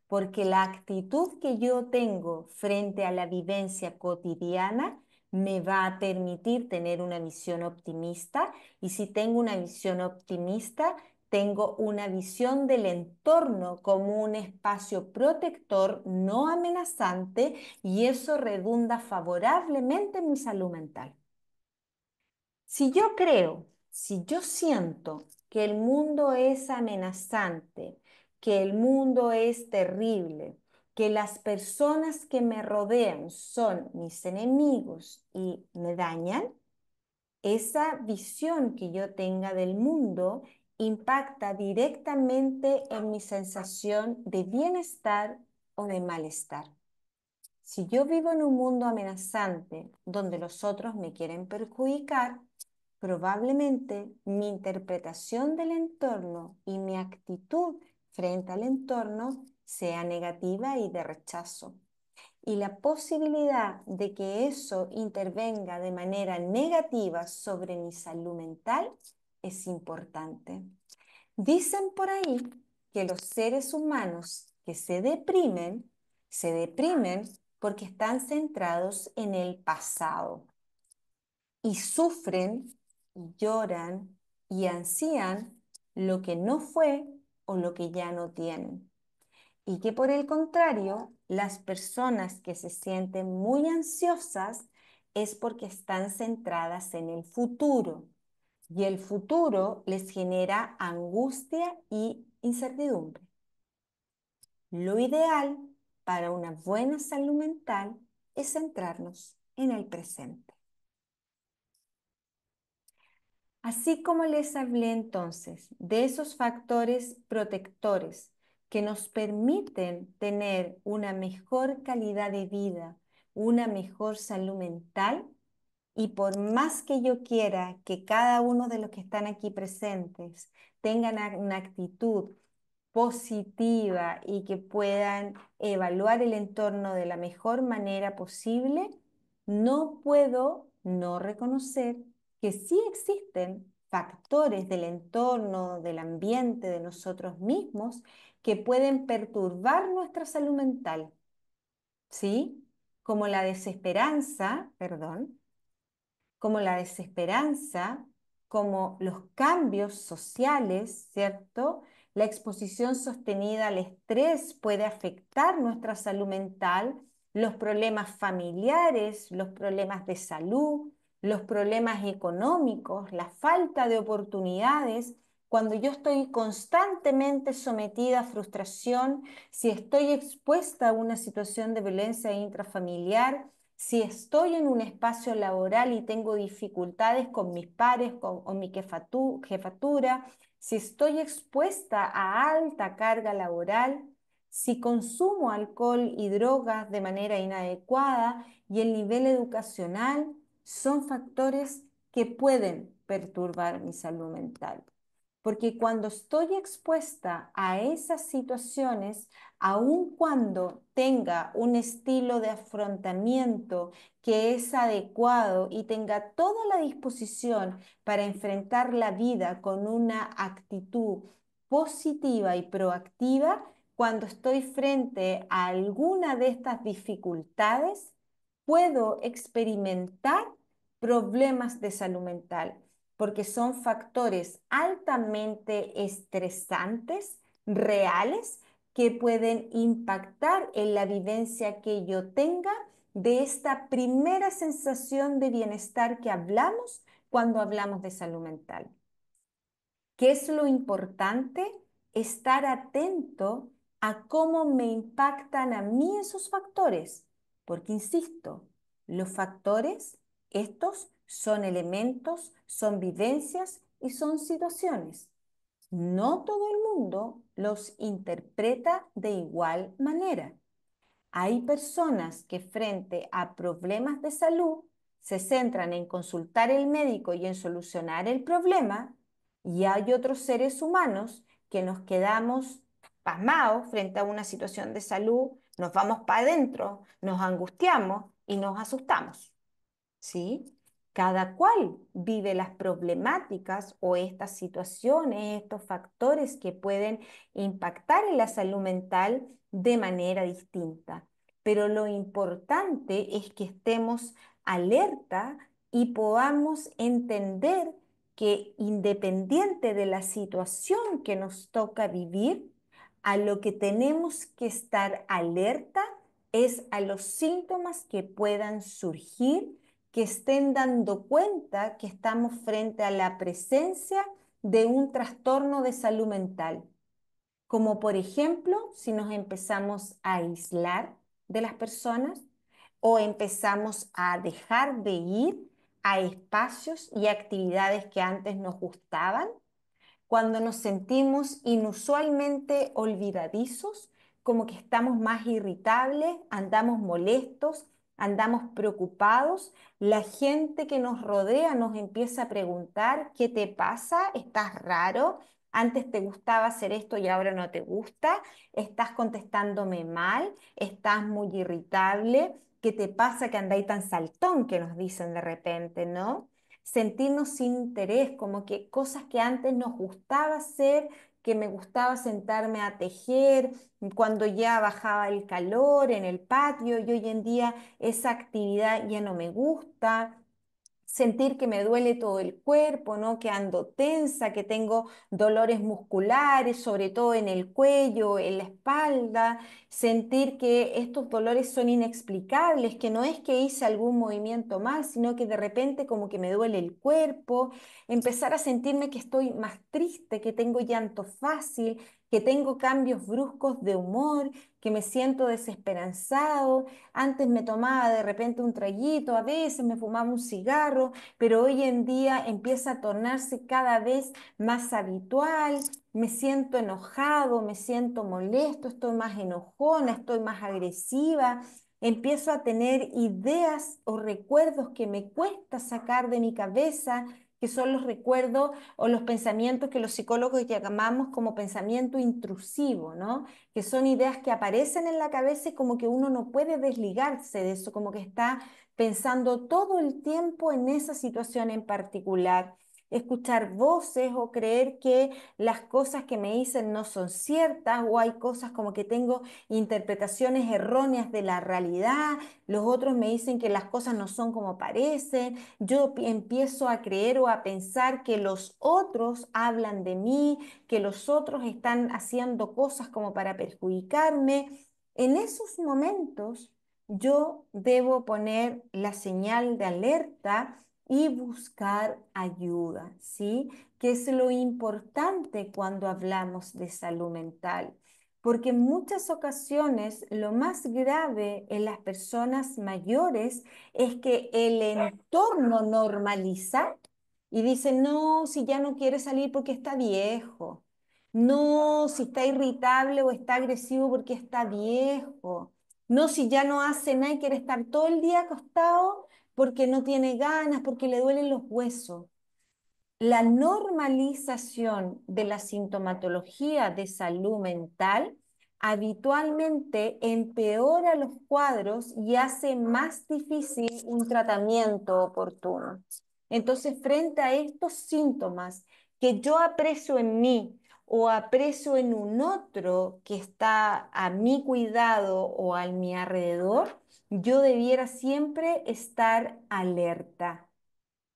porque la actitud que yo tengo frente a la vivencia cotidiana me va a permitir tener una visión optimista, y si tengo una visión optimista, tengo una visión del entorno como un espacio protector, no amenazante, y eso redunda favorablemente en mi salud mental. Si yo creo, si yo siento que el mundo es amenazante, que el mundo es terrible, que las personas que me rodean son mis enemigos y me dañan, esa visión que yo tenga del mundo impacta directamente en mi sensación de bienestar o de malestar. Si yo vivo en un mundo amenazante donde los otros me quieren perjudicar, probablemente mi interpretación del entorno y mi actitud frente al entorno sea negativa y de rechazo. Y la posibilidad de que eso intervenga de manera negativa sobre mi salud mental es importante. Dicen por ahí que los seres humanos que se deprimen porque están centrados en el pasado y sufren, y lloran y ansían lo que no fue o lo que ya no tienen. Y que por el contrario, las personas que se sienten muy ansiosas es porque están centradas en el futuro. Y el futuro les genera angustia y incertidumbre. Lo ideal para una buena salud mental es centrarnos en el presente. Así como les hablé entonces de esos factores protectores que nos permiten tener una mejor calidad de vida, una mejor salud mental, y por más que yo quiera que cada uno de los que están aquí presentes tengan una actitud positiva y que puedan evaluar el entorno de la mejor manera posible, no puedo no reconocer que sí existen factores del entorno, del ambiente, de nosotros mismos, que pueden perturbar nuestra salud mental, ¿sí? Como la desesperanza, perdón, como la desesperanza, como los cambios sociales, ¿cierto? La exposición sostenida al estrés puede afectar nuestra salud mental, los problemas familiares, los problemas de salud, los problemas económicos, la falta de oportunidades. Cuando yo estoy constantemente sometida a frustración, si estoy expuesta a una situación de violencia intrafamiliar, si estoy en un espacio laboral y tengo dificultades con mis pares o mi jefatura, si estoy expuesta a alta carga laboral, si consumo alcohol y drogas de manera inadecuada y el nivel educacional, son factores que pueden perturbar mi salud mental. Porque cuando estoy expuesta a esas situaciones, aun cuando tenga un estilo de afrontamiento que es adecuado y tenga toda la disposición para enfrentar la vida con una actitud positiva y proactiva, cuando estoy frente a alguna de estas dificultades, puedo experimentar problemas de salud mental porque son factores altamente estresantes, reales, que pueden impactar en la vivencia que yo tenga de esta primera sensación de bienestar que hablamos cuando hablamos de salud mental. ¿Qué es lo importante? Estar atento a cómo me impactan a mí esos factores, porque insisto, los factores, estos son elementos, son vivencias y son situaciones. No todo el mundo los interpreta de igual manera. Hay personas que frente a problemas de salud se centran en consultar al médico y en solucionar el problema, y hay otros seres humanos que nos quedamos pasmados frente a una situación de salud, nos vamos para adentro, nos angustiamos y nos asustamos. ¿Sí? Cada cual vive las problemáticas o estas situaciones, estos factores que pueden impactar en la salud mental de manera distinta. Pero lo importante es que estemos alerta y podamos entender que independiente de la situación que nos toca vivir, a lo que tenemos que estar alerta es a los síntomas que puedan surgir, que estén dando cuenta que estamos frente a la presencia de un trastorno de salud mental. como por ejemplo si nos empezamos a aislar de las personas o empezamos a dejar de ir a espacios y actividades que antes nos gustaban, cuando nos sentimos inusualmente olvidadizos, como que estamos más irritables, andamos molestos, andamos preocupados, la gente que nos rodea nos empieza a preguntar, ¿qué te pasa? ¿Estás raro? Antes te gustaba hacer esto y ahora no te gusta. ¿Estás contestándome mal? ¿Estás muy irritable? ¿Qué te pasa que andáis tan saltón? Que nos dicen de repente, ¿no? Sentirnos sin interés, como que cosas que antes nos gustaba hacer, que me gustaba sentarme a tejer cuando ya bajaba el calor en el patio y hoy en día esa actividad ya no me gusta. Sentir que me duele todo el cuerpo, ¿no? Que ando tensa, que tengo dolores musculares, sobre todo en el cuello, en la espalda, sentir que estos dolores son inexplicables, que no es que hice algún movimiento mal, sino que de repente como que me duele el cuerpo, empezar a sentirme que estoy más triste, que tengo llanto fácil, que tengo cambios bruscos de humor, que me siento desesperanzado. Antes me tomaba de repente un traguito, a veces me fumaba un cigarro, pero hoy en día empieza a tornarse cada vez más habitual. Me siento enojado, me siento molesto, estoy más enojona, estoy más agresiva. Empiezo a tener ideas o recuerdos que me cuesta sacar de mi cabeza, que son los recuerdos o los pensamientos que los psicólogos llamamos como pensamiento intrusivo, ¿no? Que son ideas que aparecen en la cabeza y como que uno no puede desligarse de eso, como que está pensando todo el tiempo en esa situación en particular. Escuchar voces o creer que las cosas que me dicen no son ciertas o hay cosas como que tengo interpretaciones erróneas de la realidad, los otros me dicen que las cosas no son como parecen, yo empiezo a creer o a pensar que los otros hablan de mí, que los otros están haciendo cosas como para perjudicarme. En esos momentos yo debo poner la señal de alerta y buscar ayuda, ¿sí? Que es lo importante cuando hablamos de salud mental. Porque en muchas ocasiones lo más grave en las personas mayores es que el entorno normaliza y dice, no, si ya no quiere salir porque está viejo. No, si está irritable o está agresivo porque está viejo. No, si ya no hace nada y quiere estar todo el día acostado porque no tiene ganas, porque le duelen los huesos. La normalización de la sintomatología de salud mental habitualmente empeora los cuadros y hace más difícil un tratamiento oportuno. Entonces, frente a estos síntomas que yo aprecio en mí o aprecio en un otro que está a mi cuidado o a mi alrededor, yo debiera siempre estar alerta.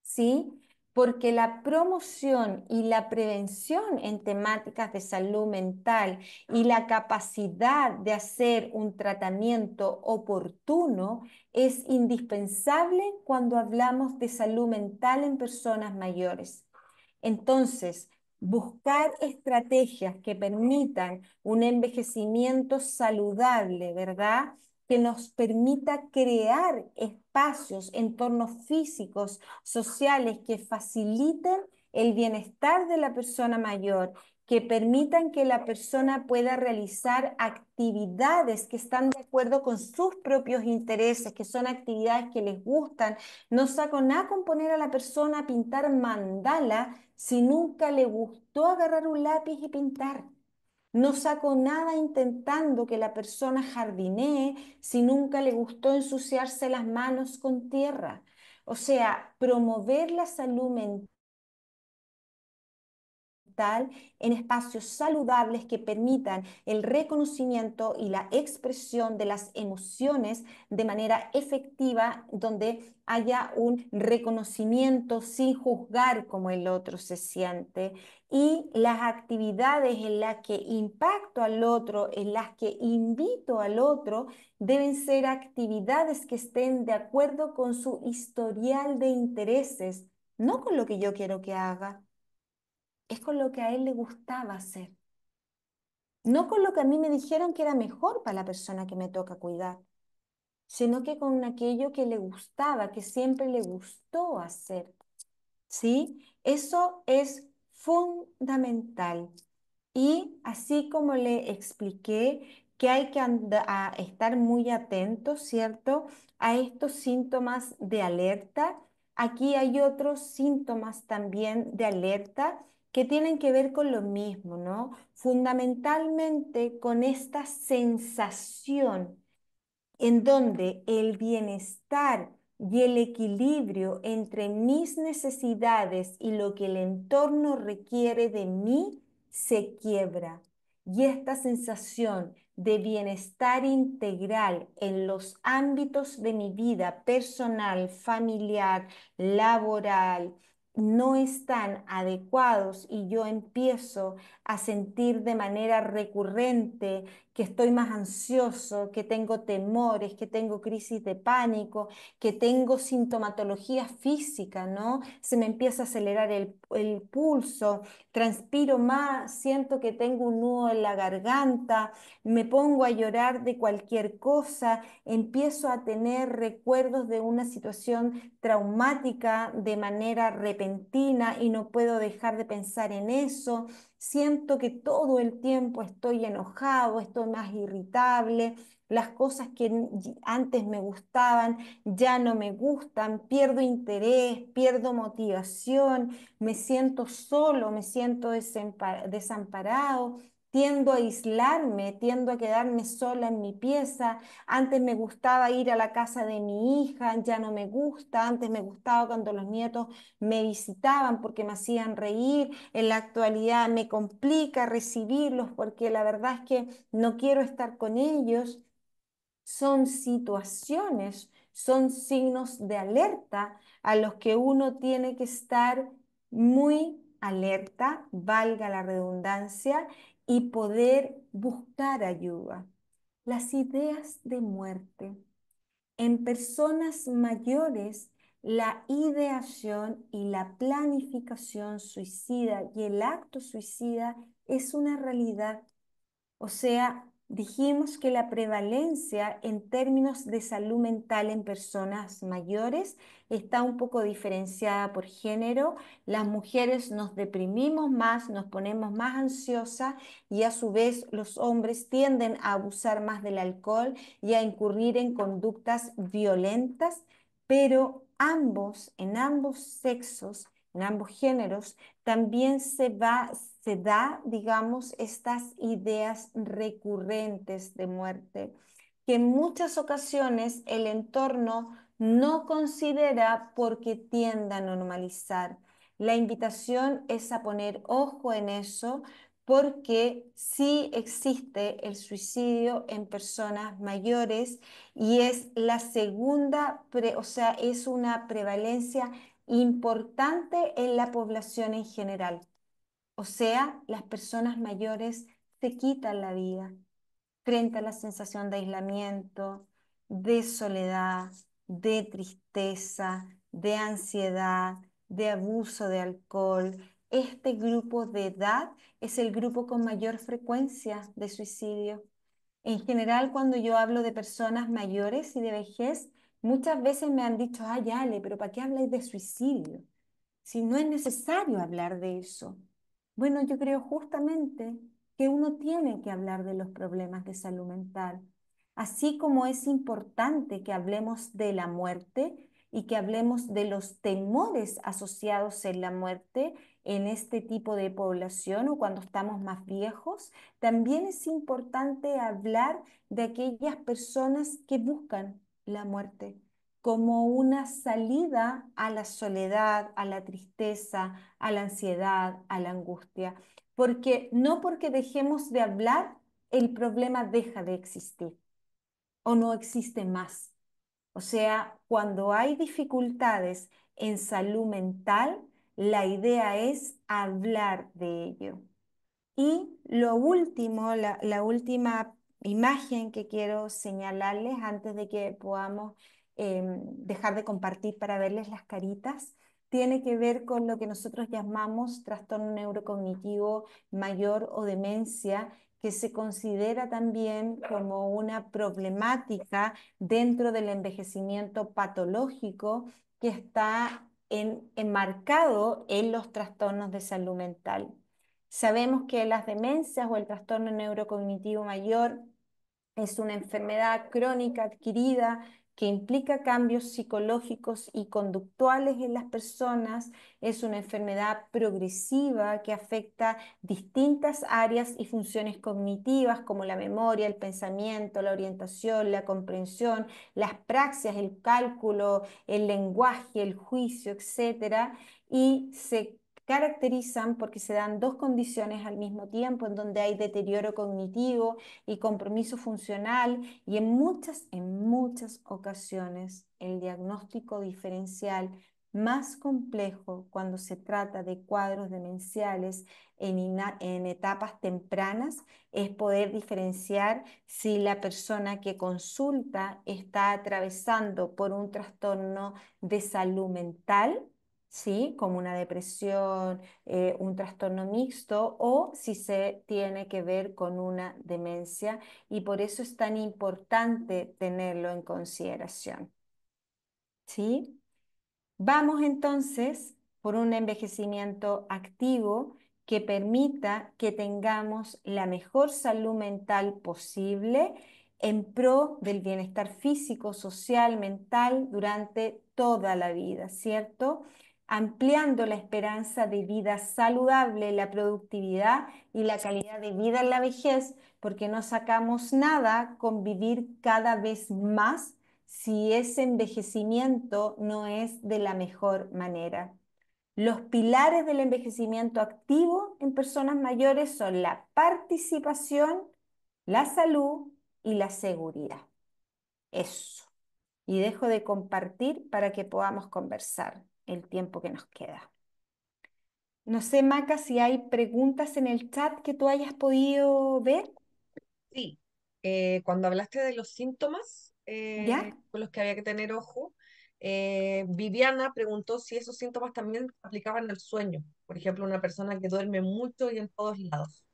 ¿Sí? Porque la promoción y la prevención en temáticas de salud mental y la capacidad de hacer un tratamiento oportuno es indispensable cuando hablamos de salud mental en personas mayores. Entonces, buscar estrategias que permitan un envejecimiento saludable, ¿verdad? Que nos permita crear espacios, entornos físicos, sociales que faciliten el bienestar de la persona mayor, que permitan que la persona pueda realizar actividades que están de acuerdo con sus propios intereses, que son actividades que les gustan. No saco nada con poner a la persona a pintar mandala si nunca le gustó agarrar un lápiz y pintar. No saco nada intentando que la persona jardinee si nunca le gustó ensuciarse las manos con tierra. O sea, promover la salud mental en espacios saludables que permitan el reconocimiento y la expresión de las emociones de manera efectiva, donde haya un reconocimiento sin juzgar cómo el otro se siente y las actividades en las que impacto al otro, en las que invito al otro, deben ser actividades que estén de acuerdo con su historial de intereses, no con lo que yo quiero que haga, es con lo que a él le gustaba hacer. no con lo que a mí me dijeron que era mejor para la persona que me toca cuidar, sino que con aquello que le gustaba, que siempre le gustó hacer. ¿Sí? Eso es fundamental. Y así como le expliqué que hay que a estar muy atentos, ¿cierto? A estos síntomas de alerta, aquí hay otros síntomas también de alerta que tienen que ver con lo mismo, ¿no? Fundamentalmente con esta sensación en donde el bienestar y el equilibrio entre mis necesidades y lo que el entorno requiere de mí se quiebra. Y esta sensación de bienestar integral en los ámbitos de mi vida personal, familiar, laboral, no están adecuados y yo empiezo a sentir de manera recurrente que estoy más ansioso, que tengo temores, que tengo crisis de pánico, que tengo sintomatología física, ¿no? Se me empieza a acelerar el pulso, transpiro más, siento que tengo un nudo en la garganta, me pongo a llorar de cualquier cosa, empiezo a tener recuerdos de una situación traumática de manera repentina y no puedo dejar de pensar en eso. Siento que todo el tiempo estoy enojado, estoy más irritable, las cosas que antes me gustaban ya no me gustan, pierdo interés, pierdo motivación, me siento solo, me siento desamparado. Tiendo a aislarme, tiendo a quedarme sola en mi pieza. Antes me gustaba ir a la casa de mi hija, ya no me gusta. Antes me gustaba cuando los nietos me visitaban porque me hacían reír. En la actualidad me complica recibirlos porque la verdad es que no quiero estar con ellos. Son situaciones, son signos de alerta a los que uno tiene que estar muy alerta, valga la redundancia, y poder buscar ayuda. Las ideas de muerte. En personas mayores, la ideación y la planificación suicida y el acto suicida es una realidad. O sea, dijimos que la prevalencia en términos de salud mental en personas mayores está un poco diferenciada por género. Las mujeres nos deprimimos más, nos ponemos más ansiosas y a su vez los hombres tienden a abusar más del alcohol y a incurrir en conductas violentas, pero en ambos sexos, en ambos géneros, también se da, digamos, estas ideas recurrentes de muerte, que en muchas ocasiones el entorno no considera porque tiende a normalizar. La invitación es a poner ojo en eso porque sí existe el suicidio en personas mayores y es la segunda, o sea, es una prevalencia importante en la población en general. O sea, las personas mayores se quitan la vida frente a la sensación de aislamiento, de soledad, de tristeza, de ansiedad, de abuso de alcohol. Este grupo de edad es el grupo con mayor frecuencia de suicidio. En general, cuando yo hablo de personas mayores y de vejez, muchas veces me han dicho, ay, Ale, pero ¿para qué habláis de suicidio? Si no es necesario hablar de eso. Bueno, yo creo justamente que uno tiene que hablar de los problemas de salud mental, así como es importante que hablemos de la muerte y que hablemos de los temores asociados en la muerte en este tipo de población o cuando estamos más viejos, también es importante hablar de aquellas personas que buscan la muerte como una salida a la soledad, a la tristeza, a la ansiedad, a la angustia. Porque no porque dejemos de hablar, el problema deja de existir o no existe más. O sea, cuando hay dificultades en salud mental, la idea es hablar de ello. Y lo último, la última imagen que quiero señalarles antes de que podamos dejar de compartir para verles las caritas, tiene que ver con lo que nosotros llamamos trastorno neurocognitivo mayor o demencia, que se considera también como una problemática dentro del envejecimiento patológico que está enmarcado en los trastornos de salud mental. Sabemos que las demencias o el trastorno neurocognitivo mayor es una enfermedad crónica adquirida que implica cambios psicológicos y conductuales en las personas. Es una enfermedad progresiva que afecta distintas áreas y funciones cognitivas como la memoria, el pensamiento, la orientación, la comprensión, las praxias, el cálculo, el lenguaje, el juicio, etcétera. Y se caracterizan porque se dan dos condiciones al mismo tiempo en donde hay deterioro cognitivo y compromiso funcional, y en muchas ocasiones el diagnóstico diferencial más complejo cuando se trata de cuadros demenciales en etapas tempranas es poder diferenciar si la persona que consulta está atravesando por un trastorno de salud mental, ¿sí? Como una depresión, un trastorno mixto, o si se tiene que ver con una demencia, y por eso es tan importante tenerlo en consideración, ¿sí? Vamos entonces por un envejecimiento activo que permita que tengamos la mejor salud mental posible en pro del bienestar físico, social, mental durante toda la vida, ¿cierto? Ampliando la esperanza de vida saludable, la productividad y la calidad de vida en la vejez, porque no sacamos nada con vivir cada vez más si ese envejecimiento no es de la mejor manera. Los pilares del envejecimiento activo en personas mayores son la participación, la salud y la seguridad. Eso. Y dejo de compartir para que podamos conversar el tiempo que nos queda. No sé, Maca, si hay preguntas en el chat que tú hayas podido ver. Sí, cuando hablaste de los síntomas ¿Ya? con los que había que tener ojo, Viviana preguntó si esos síntomas también aplicaban al sueño. Por ejemplo, una persona que duerme mucho y en todos lados.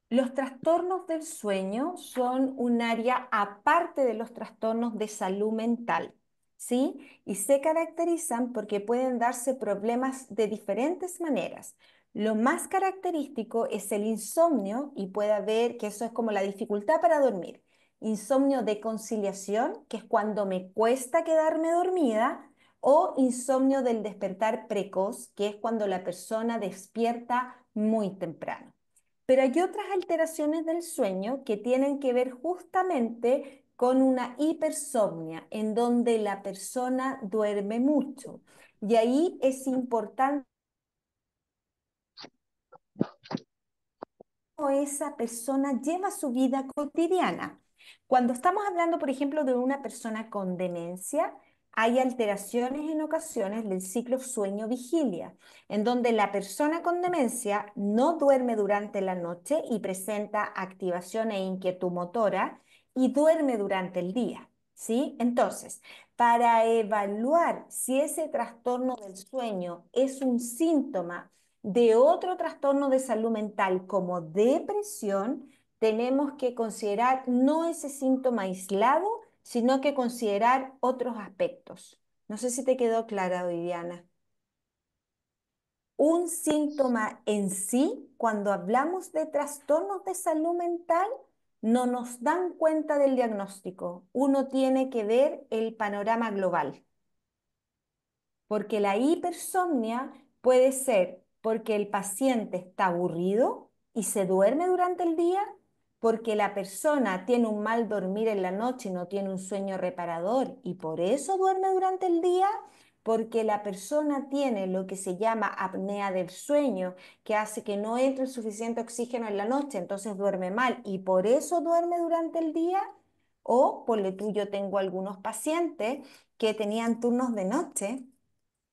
Los trastornos del sueño son un área aparte de los trastornos de salud mental, ¿sí? Y se caracterizan porque pueden darse problemas de diferentes maneras. Lo más característico es el insomnio, y puede haber que eso es como la dificultad para dormir. Insomnio de conciliación, que es cuando me cuesta quedarme dormida, o insomnio del despertar precoz, que es cuando la persona despierta muy temprano. Pero hay otras alteraciones del sueño que tienen que ver justamente con una hipersomnia, en donde la persona duerme mucho. Y ahí es importante cómo esa persona lleva su vida cotidiana. Cuando estamos hablando, por ejemplo, de una persona con demencia, hay alteraciones en ocasiones del ciclo sueño-vigilia, en donde la persona con demencia no duerme durante la noche y presenta activación e inquietud motora, y duerme durante el día, ¿sí? Entonces, para evaluar si ese trastorno del sueño es un síntoma de otro trastorno de salud mental como depresión, tenemos que considerar no ese síntoma aislado, sino que considerar otros aspectos. No sé si te quedó clara, Viviana. Un síntoma en sí, cuando hablamos de trastornos de salud mental, no nos dan cuenta del diagnóstico. Uno tiene que ver el panorama global. Porque la hipersomnia puede ser porque el paciente está aburrido y se duerme durante el día, porque la persona tiene un mal dormir en la noche y no tiene un sueño reparador y por eso duerme durante el día, porque la persona tiene lo que se llama apnea del sueño, que hace que no entre suficiente oxígeno en la noche, entonces duerme mal y por eso duerme durante el día. O, por tú, yo tengo algunos pacientes que tenían turnos de noche,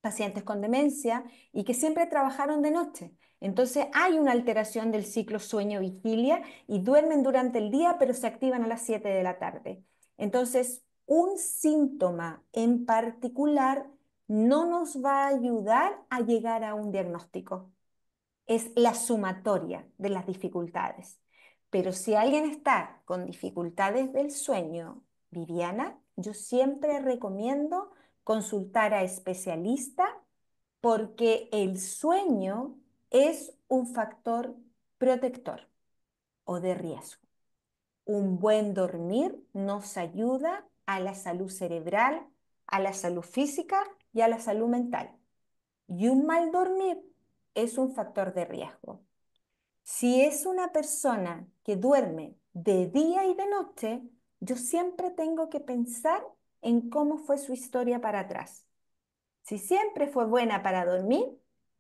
pacientes con demencia, y que siempre trabajaron de noche. Entonces hay una alteración del ciclo sueño-vigilia y duermen durante el día, pero se activan a las 7 de la tarde. Entonces, un síntoma en particular no nos va a ayudar a llegar a un diagnóstico. Es la sumatoria de las dificultades. Pero si alguien está con dificultades del sueño, Viviana, yo siempre recomiendo consultar a especialista porque el sueño es un factor protector o de riesgo. Un buen dormir nos ayuda a la salud cerebral, a la salud física y a la salud mental. Y un mal dormir es un factor de riesgo. Si es una persona que duerme de día y de noche, yo siempre tengo que pensar en cómo fue su historia para atrás. Si siempre fue buena para dormir,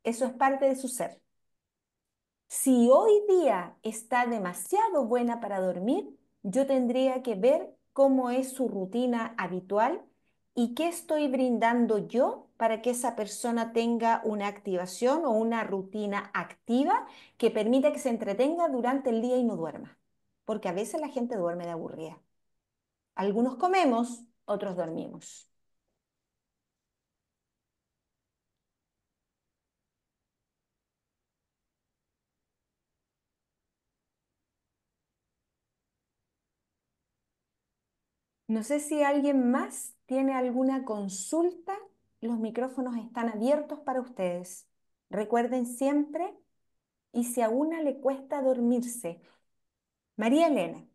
eso es parte de su ser. Si hoy día está demasiado buena para dormir, yo tendría que ver cómo es su rutina habitual y qué estoy brindando yo para que esa persona tenga una activación o una rutina activa que permita que se entretenga durante el día y no duerma. Porque a veces la gente duerme de aburrida. Algunos comemos, otros dormimos. No sé si alguien más tiene alguna consulta. Los micrófonos están abiertos para ustedes. Recuerden siempre, y si a una le cuesta dormirse, María Elena,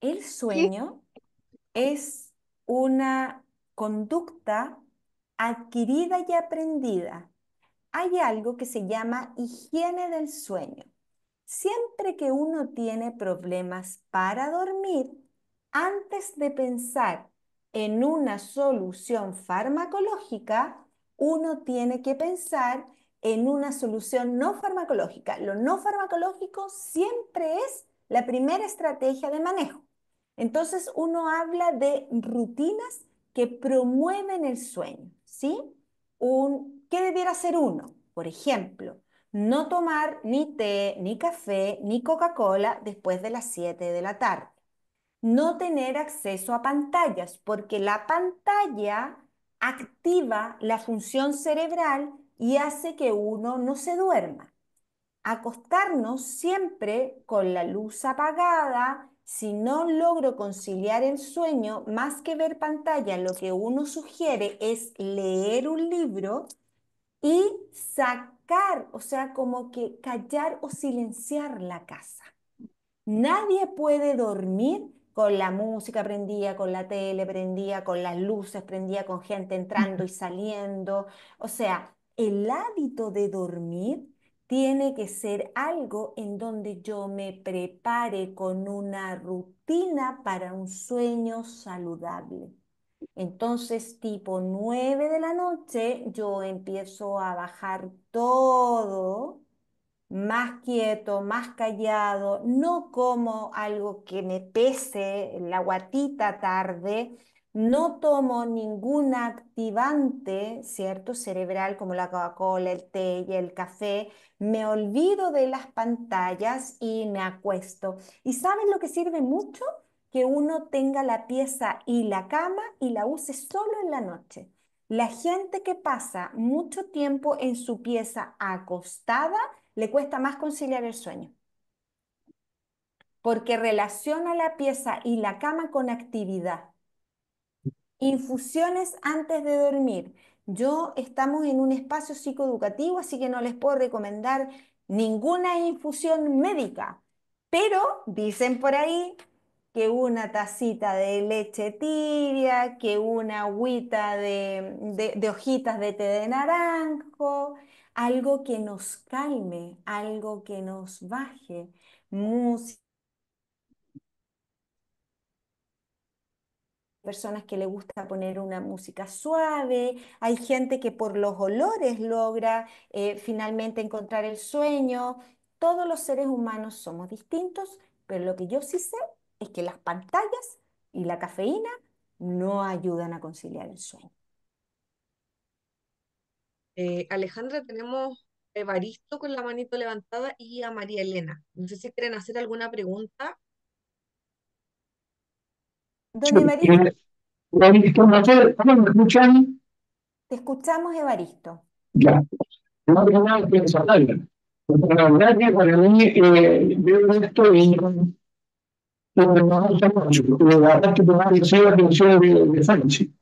el Sí. sueño es una conducta adquirida y aprendida. Hay algo que se llama higiene del sueño. Siempre que uno tiene problemas para dormir, antes de pensar en una solución farmacológica, uno tiene que pensar en una solución no farmacológica. Lo no farmacológico siempre es la primera estrategia de manejo. Entonces uno habla de rutinas que promueven el sueño, ¿sí? ¿Qué debiera hacer uno? Por ejemplo, no tomar ni té, ni café, ni Coca-Cola después de las 7 de la tarde. No tener acceso a pantallas, porque la pantalla activa la función cerebral y hace que uno no se duerma. Acostarnos siempre con la luz apagada. Si no logro conciliar el sueño, más que ver pantalla, lo que uno sugiere es leer un libro y sacar, o sea, como que callar o silenciar la casa. Nadie puede dormir con la música prendida, con la tele prendida, con las luces prendidas, con gente entrando y saliendo. O sea, el hábito de dormir tiene que ser algo en donde yo me prepare con una rutina para un sueño saludable. Entonces, tipo 9 de la noche, yo empiezo a bajar todo más quieto, más callado, no como algo que me pese la guatita tarde, no tomo ningún activante, ¿cierto? Cerebral como la Coca-Cola, el té y el café, me olvido de las pantallas y me acuesto. ¿Y saben lo que sirve mucho? Que uno tenga la pieza y la cama y la use solo en la noche. La gente que pasa mucho tiempo en su pieza acostada, le cuesta más conciliar el sueño, porque relaciona la pieza y la cama con actividad. Infusiones antes de dormir. Yo estamos en un espacio psicoeducativo, así que no les puedo recomendar ninguna infusión médica, pero dicen por ahí que una tacita de leche tibia, que una agüita de hojitas de té de naranjo, algo que nos calme, algo que nos baje, música, personas que le gusta poner una música suave, hay gente que por los olores logra finalmente encontrar el sueño. Todos los seres humanos somos distintos, pero lo que yo sí sé es que las pantallas y la cafeína no ayudan a conciliar el sueño. Alejandra, tenemos a Evaristo con la manito levantada y a María Elena. No sé si quieren hacer alguna pregunta. Doña María, La información, ¿cómo me escuchan? Te escuchamos, Evaristo. Ya, no tengo nada que desarrollar. Porque la verdad que para mí, veo esto y me gusta mucho. La verdad que me ha parecido la atención de Fanchi.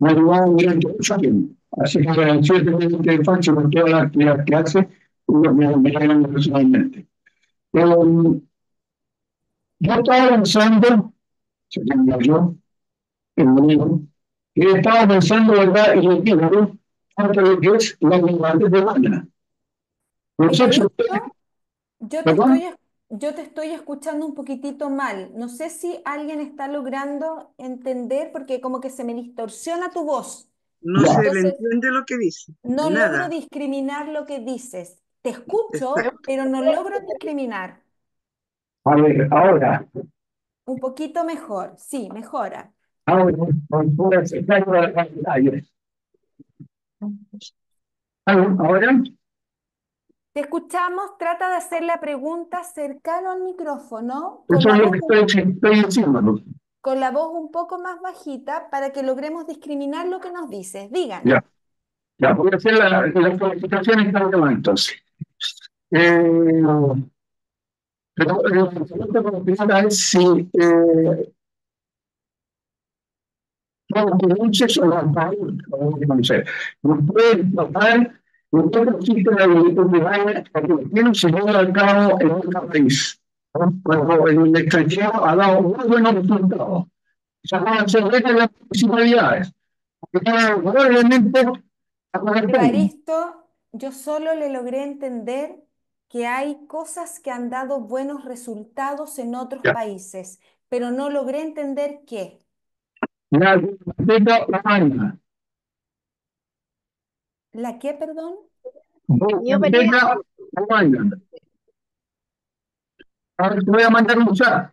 Me ha ayudado durante mucho tiempo. Así que agradecido también de Fanchi por todas las actividades que hace y me alegran personalmente. Eh, yo estaba pensando, se llama yo, el domingo, y estaba pensando, ¿verdad? Y lo quiero, tanto lo que es la igualdad de banda. No sé si usted, Evaristo, yo te perdón, estoy, yo te estoy escuchando un poquitito mal. No sé si alguien está logrando entender porque como que se me distorsiona tu voz. No ya, se le Entonces, entiende lo que dice, no logro nada, discriminar lo que dices. Te escucho, exacto. pero no logro discriminar. a ver, Un poquito mejor. Sí, mejora. ahora, voy a acercar para las detalles. Ahora, Te escuchamos, trata de hacer la pregunta cercano al micrófono, eso es lo que estoy diciendo. con la voz un poco más bajita para que logremos discriminar lo que nos dices. Díganos. Ya, ya, voy a hacer las clarificaciones que hago entonces. Eh, pero la pregunta completa es si los derechos o las pautas, como conocer, no pueden tocar, no puede existe la libertad de vaina porque tiene se lleva a cabo en otro país. ¿No? Cuando el extranjero ha dado muy buenos resultados. Esas van a ser reglas de las municipalidades. Porque probablemente a corregir. Evaristo, yo solo le logré entender que hay cosas que han dado buenos resultados en otros Ya. países, pero no logré entender qué. La biblioteca humana. ¿La qué, perdón? Yo, María, Biblioteca humana. Ahora te voy a mandar un chat.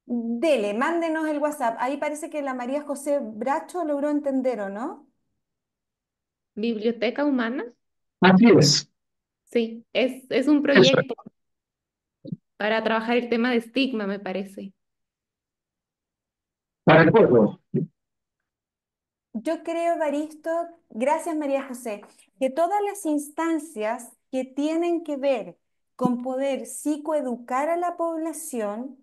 Dele, mándenos el WhatsApp. Ahí parece que la María José Bracho logró entender, ¿o no? Biblioteca Humana, Así es. sí, es un Eso. proyecto para trabajar el tema de estigma, me parece. Para el pueblo. Yo creo, Evaristo, gracias María José, que todas las instancias que tienen que ver con poder psicoeducar a la población,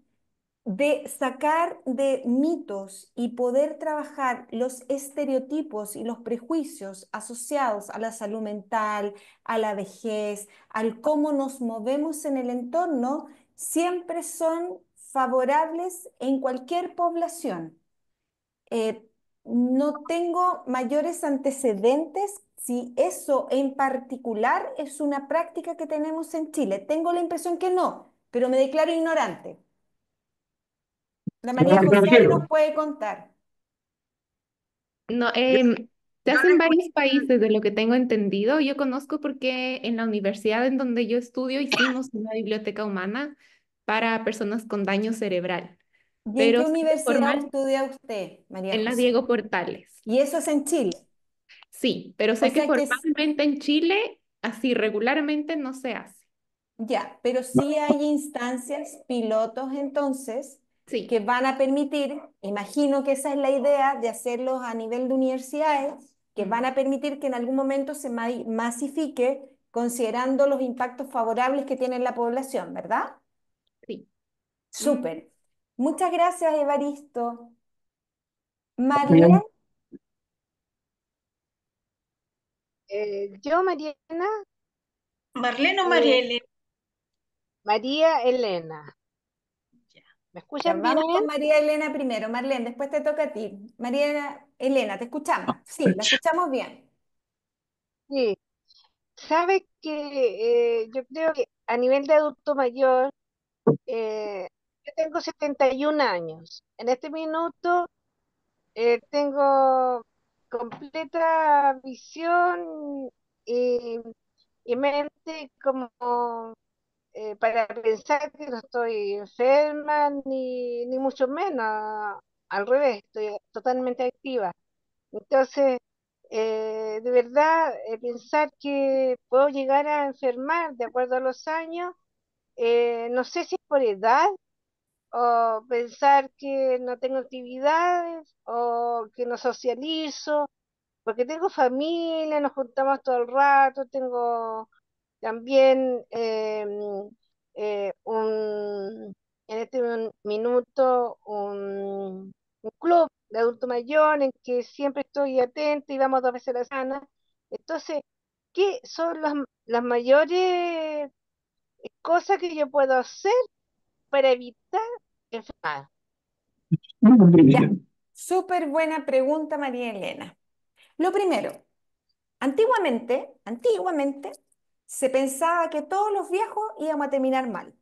de sacar de mitos y poder trabajar los estereotipos y los prejuicios asociados a la salud mental, a la vejez, al cómo nos movemos en el entorno, siempre son favorables en cualquier población. eh, no tengo mayores antecedentes si eso en particular es una práctica que tenemos en Chile. Tengo la impresión que no, pero me declaro ignorante. La No María me José ahí refiero. nos puede contar. No, Yo, se yo hace le en escuché, varios países, de lo que tengo entendido. Yo conozco porque en la universidad en donde yo estudio hicimos una biblioteca humana para personas con daño cerebral, ¿Y en qué pero sé que universidad formal estudia usted, María en la José? Diego Portales. Y eso es en Chile. Sí, pero O sé que sea que formalmente en Chile, así regularmente no se hace. ya, pero sí hay instancias, pilotos entonces, que Sí, van a permitir, imagino que esa es la idea de hacerlos a nivel de universidades, que mm, van a permitir que en algún momento se masifique considerando los impactos favorables que tiene en la población, ¿verdad? sí. Ujú. Súper. Muchas gracias, Evaristo. Marlene, Bien. yo, Mariana, Marlene o María eh, Elena. María Elena. ¿Me ya escuchan bien? vamos con María Elena primero. Marlene, después te toca a ti. María Elena, te escuchamos. Sí, la escuchamos bien. Sí. Sabe que yo creo que a nivel de adulto mayor, yo tengo 71 años. En este minuto tengo completa visión y, y mente como para pensar que no estoy enferma, ni mucho menos. Al revés, estoy totalmente activa. Entonces, de verdad, pensar que puedo llegar a enfermar de acuerdo a los años, no sé si es por edad o pensar que no tengo actividades o que no socializo. porque tengo familia, nos juntamos todo el rato, tengo también en este minuto un club de adulto mayor en que siempre estoy atenta y vamos 2 veces a la semana. Entonces, ¿qué son las mayores cosas que yo puedo hacer para evitar enfermar? Ya, súper buena pregunta, María Elena. Lo primero, antiguamente se pensaba que todos los viejos íbamos a terminar mal,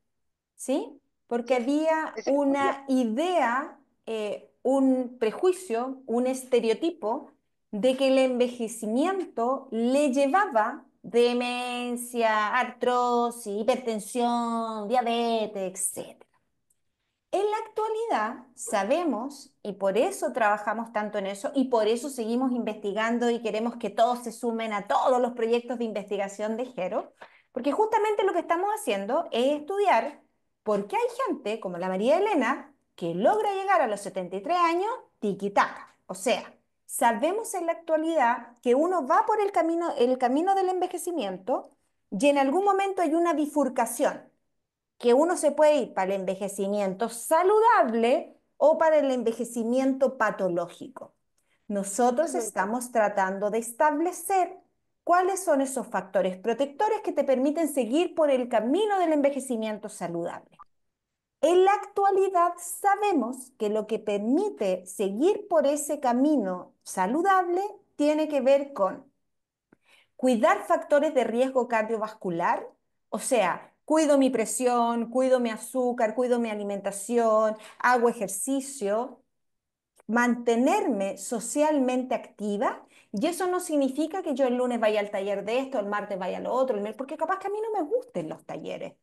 ¿sí? Porque Sí, había ese mismo día. una idea, un prejuicio, un estereotipo de que el envejecimiento le llevaba demencia, artrosis, hipertensión, diabetes, etc. En la actualidad sabemos, y por eso trabajamos tanto en eso, y por eso seguimos investigando y queremos que todos se sumen a todos los proyectos de investigación de Gero, porque justamente lo que estamos haciendo es estudiar por qué hay gente como la María Elena que logra llegar a los 73 años tiki-taka. O sea, sabemos en la actualidad que uno va por el camino del envejecimiento y en algún momento hay una bifurcación que uno se puede ir para el envejecimiento saludable o para el envejecimiento patológico. Nosotros Eso me importa. estamos tratando de establecer cuáles son esos factores protectores que te permiten seguir por el camino del envejecimiento saludable. En la actualidad sabemos que lo que permite seguir por ese camino saludable tiene que ver con cuidar factores de riesgo cardiovascular, o sea, cuido mi presión, cuido mi azúcar, cuido mi alimentación, hago ejercicio, mantenerme socialmente activa. Y eso no significa que yo el lunes vaya al taller de esto, el martes vaya al otro, porque capaz que a mí no me gusten los talleres,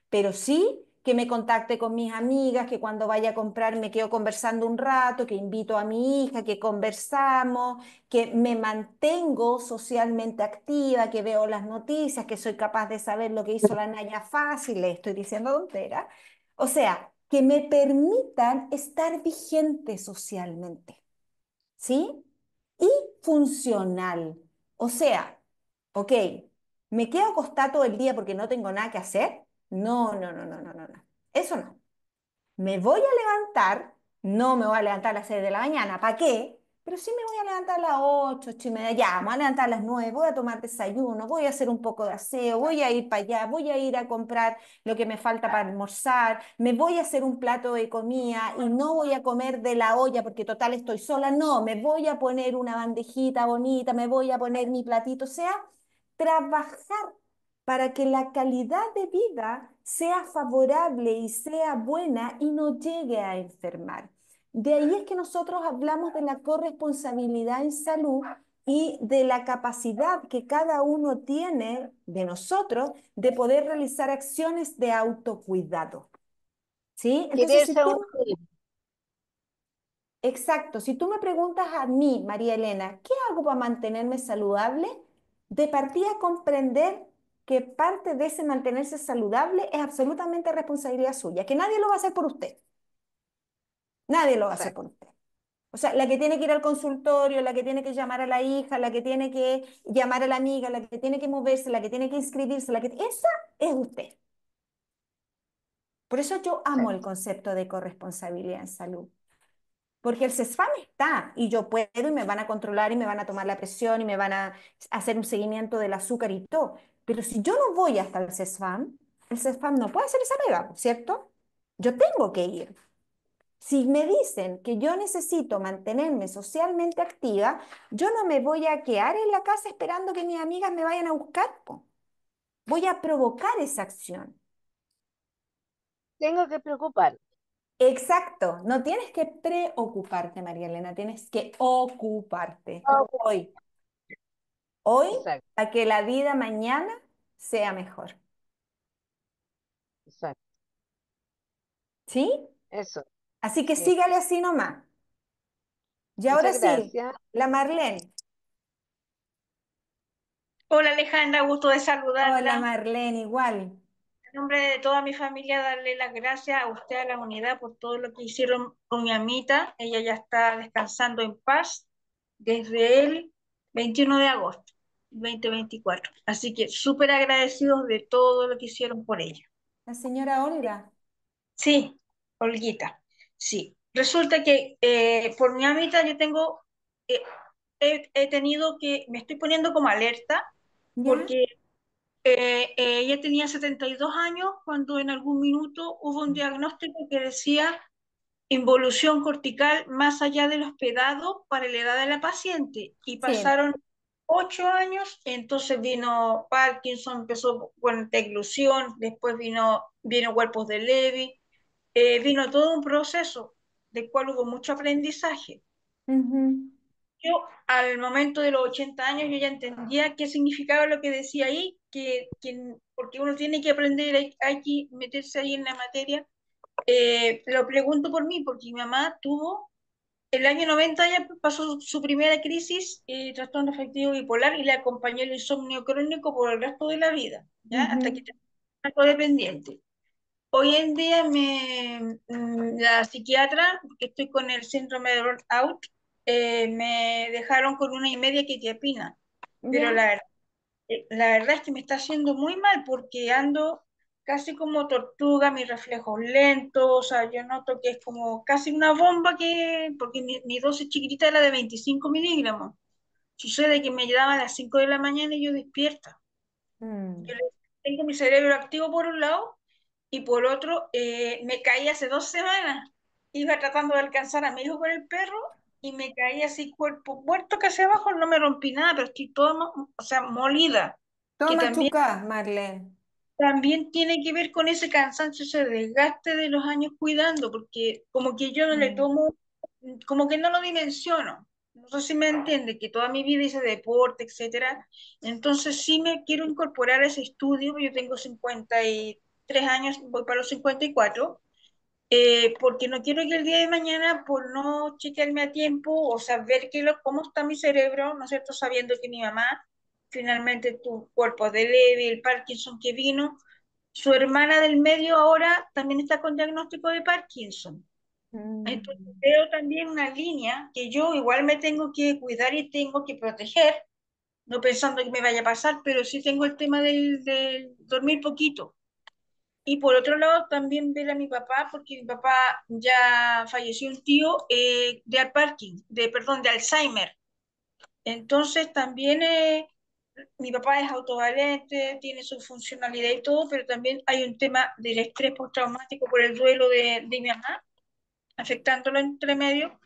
pero sí que me contacte con mis amigas, que cuando vaya a comprar me quedo conversando un rato, que invito a mi hija, que conversamos, que me mantengo socialmente activa, que veo las noticias, que soy capaz de saber lo que hizo la Naya Fácil, le estoy diciendo tontera. O sea, que me permitan estar vigente socialmente, ¿sí? Y funcional. O sea, ok, ¿me quedo acostada todo el día porque no tengo nada que hacer? No, no, no, no, no, no, no. Eso no. Me voy a levantar, no me voy a levantar a las 6 de la mañana, ¿para qué? Pero sí me voy a levantar a las 8, 8:30, ya, me voy a levantar a las 9, voy a tomar desayuno, voy a hacer un poco de aseo, voy a ir para allá, voy a ir a comprar lo que me falta para almorzar, me voy a hacer un plato de comida y no voy a comer de la olla porque total estoy sola, no, me voy a poner una bandejita bonita, me voy a poner mi platito, o sea, trabajar para que la calidad de vida sea favorable y sea buena y no llegue a enfermar. De ahí es que nosotros hablamos de la corresponsabilidad en salud y de la capacidad que cada uno tiene de nosotros de poder realizar acciones de autocuidado. ¿Sí? Entonces, si Quererse a uno tú mismo. Exacto. Si tú me preguntas a mí, María Elena, ¿qué hago para mantenerme saludable? De partida comprender que parte de ese mantenerse saludable es absolutamente responsabilidad suya, que nadie lo va a hacer por usted. Nadie lo va a hacer Exacto. por usted. O sea, la que tiene que ir al consultorio, la que tiene que llamar a la hija, la que tiene que llamar a la amiga, la que tiene que moverse, la que tiene que inscribirse, esa es usted. Por eso yo amo el Exacto. concepto de corresponsabilidad en salud. Porque el CESFAM está y yo puedo y me van a controlar y me van a tomar la presión y me van a hacer un seguimiento del azúcar y todo. Pero si yo no voy hasta el CESFAM no puede hacer esa pega, ¿cierto? Yo tengo que ir. Si me dicen que yo necesito mantenerme socialmente activa, yo no me voy a quedar en la casa esperando que mis amigas me vayan a buscar, po. Voy a provocar esa acción. Tengo que preocupar. Exacto, no tienes que preocuparte, María Elena, tienes que ocuparte. Ok. Hoy Exacto, a que la vida mañana sea mejor. exacto. ¿Sí? Eso. Así que Sí. sígale así nomás. Y ahora Muchas sí, gracias. la Marlene. Hola Alejandra, gusto de Hola saludarla. Marlene, igual. En nombre de toda mi familia, darle las gracias a usted, a la unidad, por todo lo que hicieron con mi amita. Ella ya está descansando en paz desde el 21 de agosto 2024. Así que súper agradecidos de todo lo que hicieron por ella. La señora Olga. Sí, Olguita, sí. Resulta que por mi amita yo tengo, eh, he tenido que, me estoy poniendo como alerta ¿Ya? porque ella tenía 72 años cuando en algún minuto hubo un diagnóstico que decía involución cortical más allá de lo hospedado para la edad de la paciente. Y Sí. pasaron 8 años, entonces vino Parkinson, empezó con deglución, después vino cuerpos de Levy, vino todo un proceso del cual hubo mucho aprendizaje. Ujú. Yo, al momento de los 80 años, yo ya entendía qué significaba lo que decía ahí, porque uno tiene que aprender, hay que meterse ahí en la materia. Lo pregunto por mí, porque mi mamá tuvo, el año 90 ya pasó su primera crisis, trastorno afectivo bipolar, y le acompañó el insomnio crónico por el resto de la vida, ¿ya? Hasta que Ujú. terminó codependiente. Hoy en día la psiquiatra, que estoy con el síndrome de burnout, me dejaron con 1,5 quetiapina, pero ¿Ya? la verdad es que me está haciendo muy mal porque ando casi como tortuga, mis reflejos lentos, o sea, yo noto que es como casi una bomba porque mi dosis chiquitita era de 25 miligramos. Sucede que me daban a las 5 de la mañana y yo despierta. Yo Mm. tengo mi cerebro activo por un lado y por otro me caí hace 2 semanas. Iba tratando de alcanzar a mi hijo con el perro y me caí así cuerpo muerto casi abajo, no me rompí nada, pero estoy toda, o sea, molida, que Toma también, chuca, Marlene. también tiene que ver con ese cansancio, ese desgaste de los años cuidando, porque como que yo no le Mm. tomo, como que no lo dimensiono. No sé si me entiende, que toda mi vida hice deporte, etcétera. Entonces sí me quiero incorporar a ese estudio. Yo tengo 53 años, voy para los 54, porque no quiero que el día de mañana, por no chequearme a tiempo o saber cómo está mi cerebro, ¿no es cierto? Sabiendo que mi mamá finalmente tuvo cuerpo de Lewy, el Parkinson que vino, su hermana del medio ahora también está con diagnóstico de Parkinson. Entonces Mm. veo también una línea que yo igual me tengo que cuidar y tengo que proteger, no pensando que me vaya a pasar, pero sí tengo el tema del dormir poquito. Y por otro lado, también ver a mi papá, porque mi papá ya falleció un tío de Alzheimer. Entonces también mi papá es autovalente, tiene su funcionalidad y todo, pero también hay un tema del estrés postraumático por el duelo de mi mamá, afectándolo entre medio,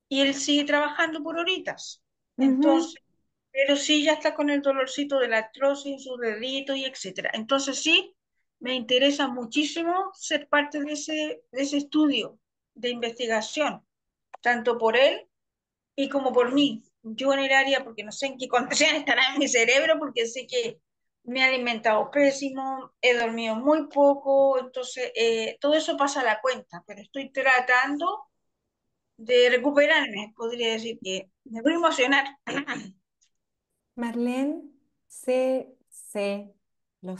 y él sigue trabajando por horitas. Ujú. Entonces, pero sí ya está con el dolorcito de la artrosis en sus deditos y etcétera. Entonces sí, me interesa muchísimo ser parte de ese estudio de investigación, tanto por él y como por mí. Yo en el área, porque no sé en qué condición estará en mi cerebro, porque sé que me he alimentado pésimo, he dormido muy poco, entonces todo eso pasa a la cuenta, pero estoy tratando de recuperarme, podría decir que me voy a emocionar. Marlene, sé, lo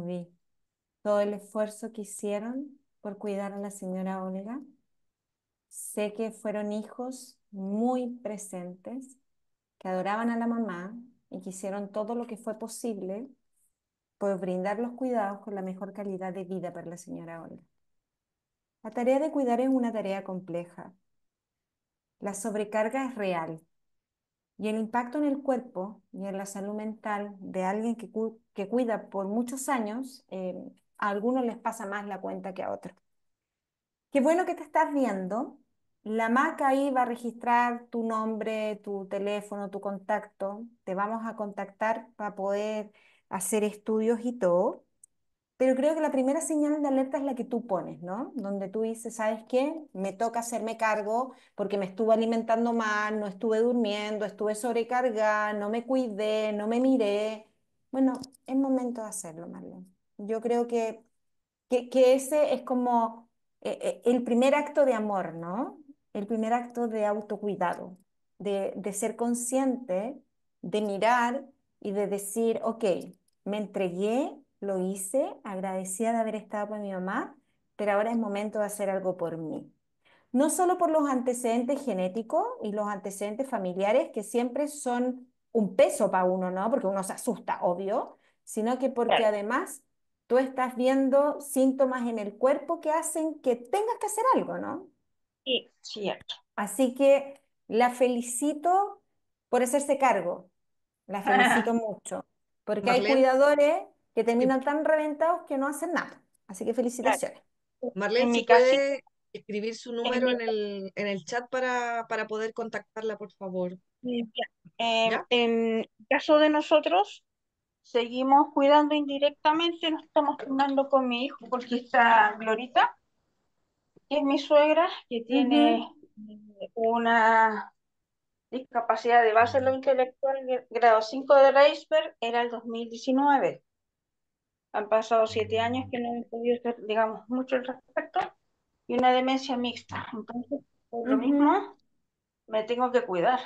vi. Todo el esfuerzo que hicieron por cuidar a la señora Olga. Sé que fueron hijos muy presentes, que adoraban a la mamá y que hicieron todo lo que fue posible por brindar los cuidados con la mejor calidad de vida para la señora Olga. La tarea de cuidar es una tarea compleja. La sobrecarga es real y el impacto en el cuerpo y en la salud mental de alguien que cuida por muchos años, a algunos les pasa más la cuenta que a otros. Qué bueno que te estás viendo. La Maca ahí va a registrar tu nombre, tu teléfono, tu contacto. Te vamos a contactar para poder hacer estudios y todo. Pero creo que la primera señal de alerta es la que tú pones, ¿no? Donde tú dices, ¿sabes qué? Me toca hacerme cargo porque me estuve alimentando mal, no estuve durmiendo, estuve sobrecargada, no me cuidé, no me miré. Bueno, es momento de hacerlo, Marlene. Yo creo que ese es como el primer acto de amor, ¿no? El primer acto de autocuidado, de ser consciente, de mirar y de decir, ok, me entregué, lo hice, agradecida de haber estado con mi mamá, pero ahora es momento de hacer algo por mí. no solo por los antecedentes genéticos y los antecedentes familiares, que siempre son un peso para uno, ¿no? Porque uno se asusta, obvio, sino que porque Claro. además tú estás viendo síntomas en el cuerpo que hacen que tengas que hacer algo, ¿no? Sí, cierto. Así que la felicito por hacerse cargo, la felicito mucho, porque hay Marlene, cuidadores que sí, terminan tan reventados que no hacen nada. Así que Claro. felicitaciones. Marlene, En si mi casita, puede escribir su en número mi, en el chat para poder contactarla, por favor. ¿Ya? en caso de nosotros, seguimos cuidando indirectamente, nos estamos turnando con mi hijo, porque está Glorita, que es mi suegra, que tiene Ujú. una discapacidad de base en lo intelectual, grado 5 de Reisberg, era el 2019. Han pasado 7 años que no he podido hacer, digamos, mucho al respecto, y una demencia mixta. Entonces, por lo Ujú. mismo, me tengo que cuidar,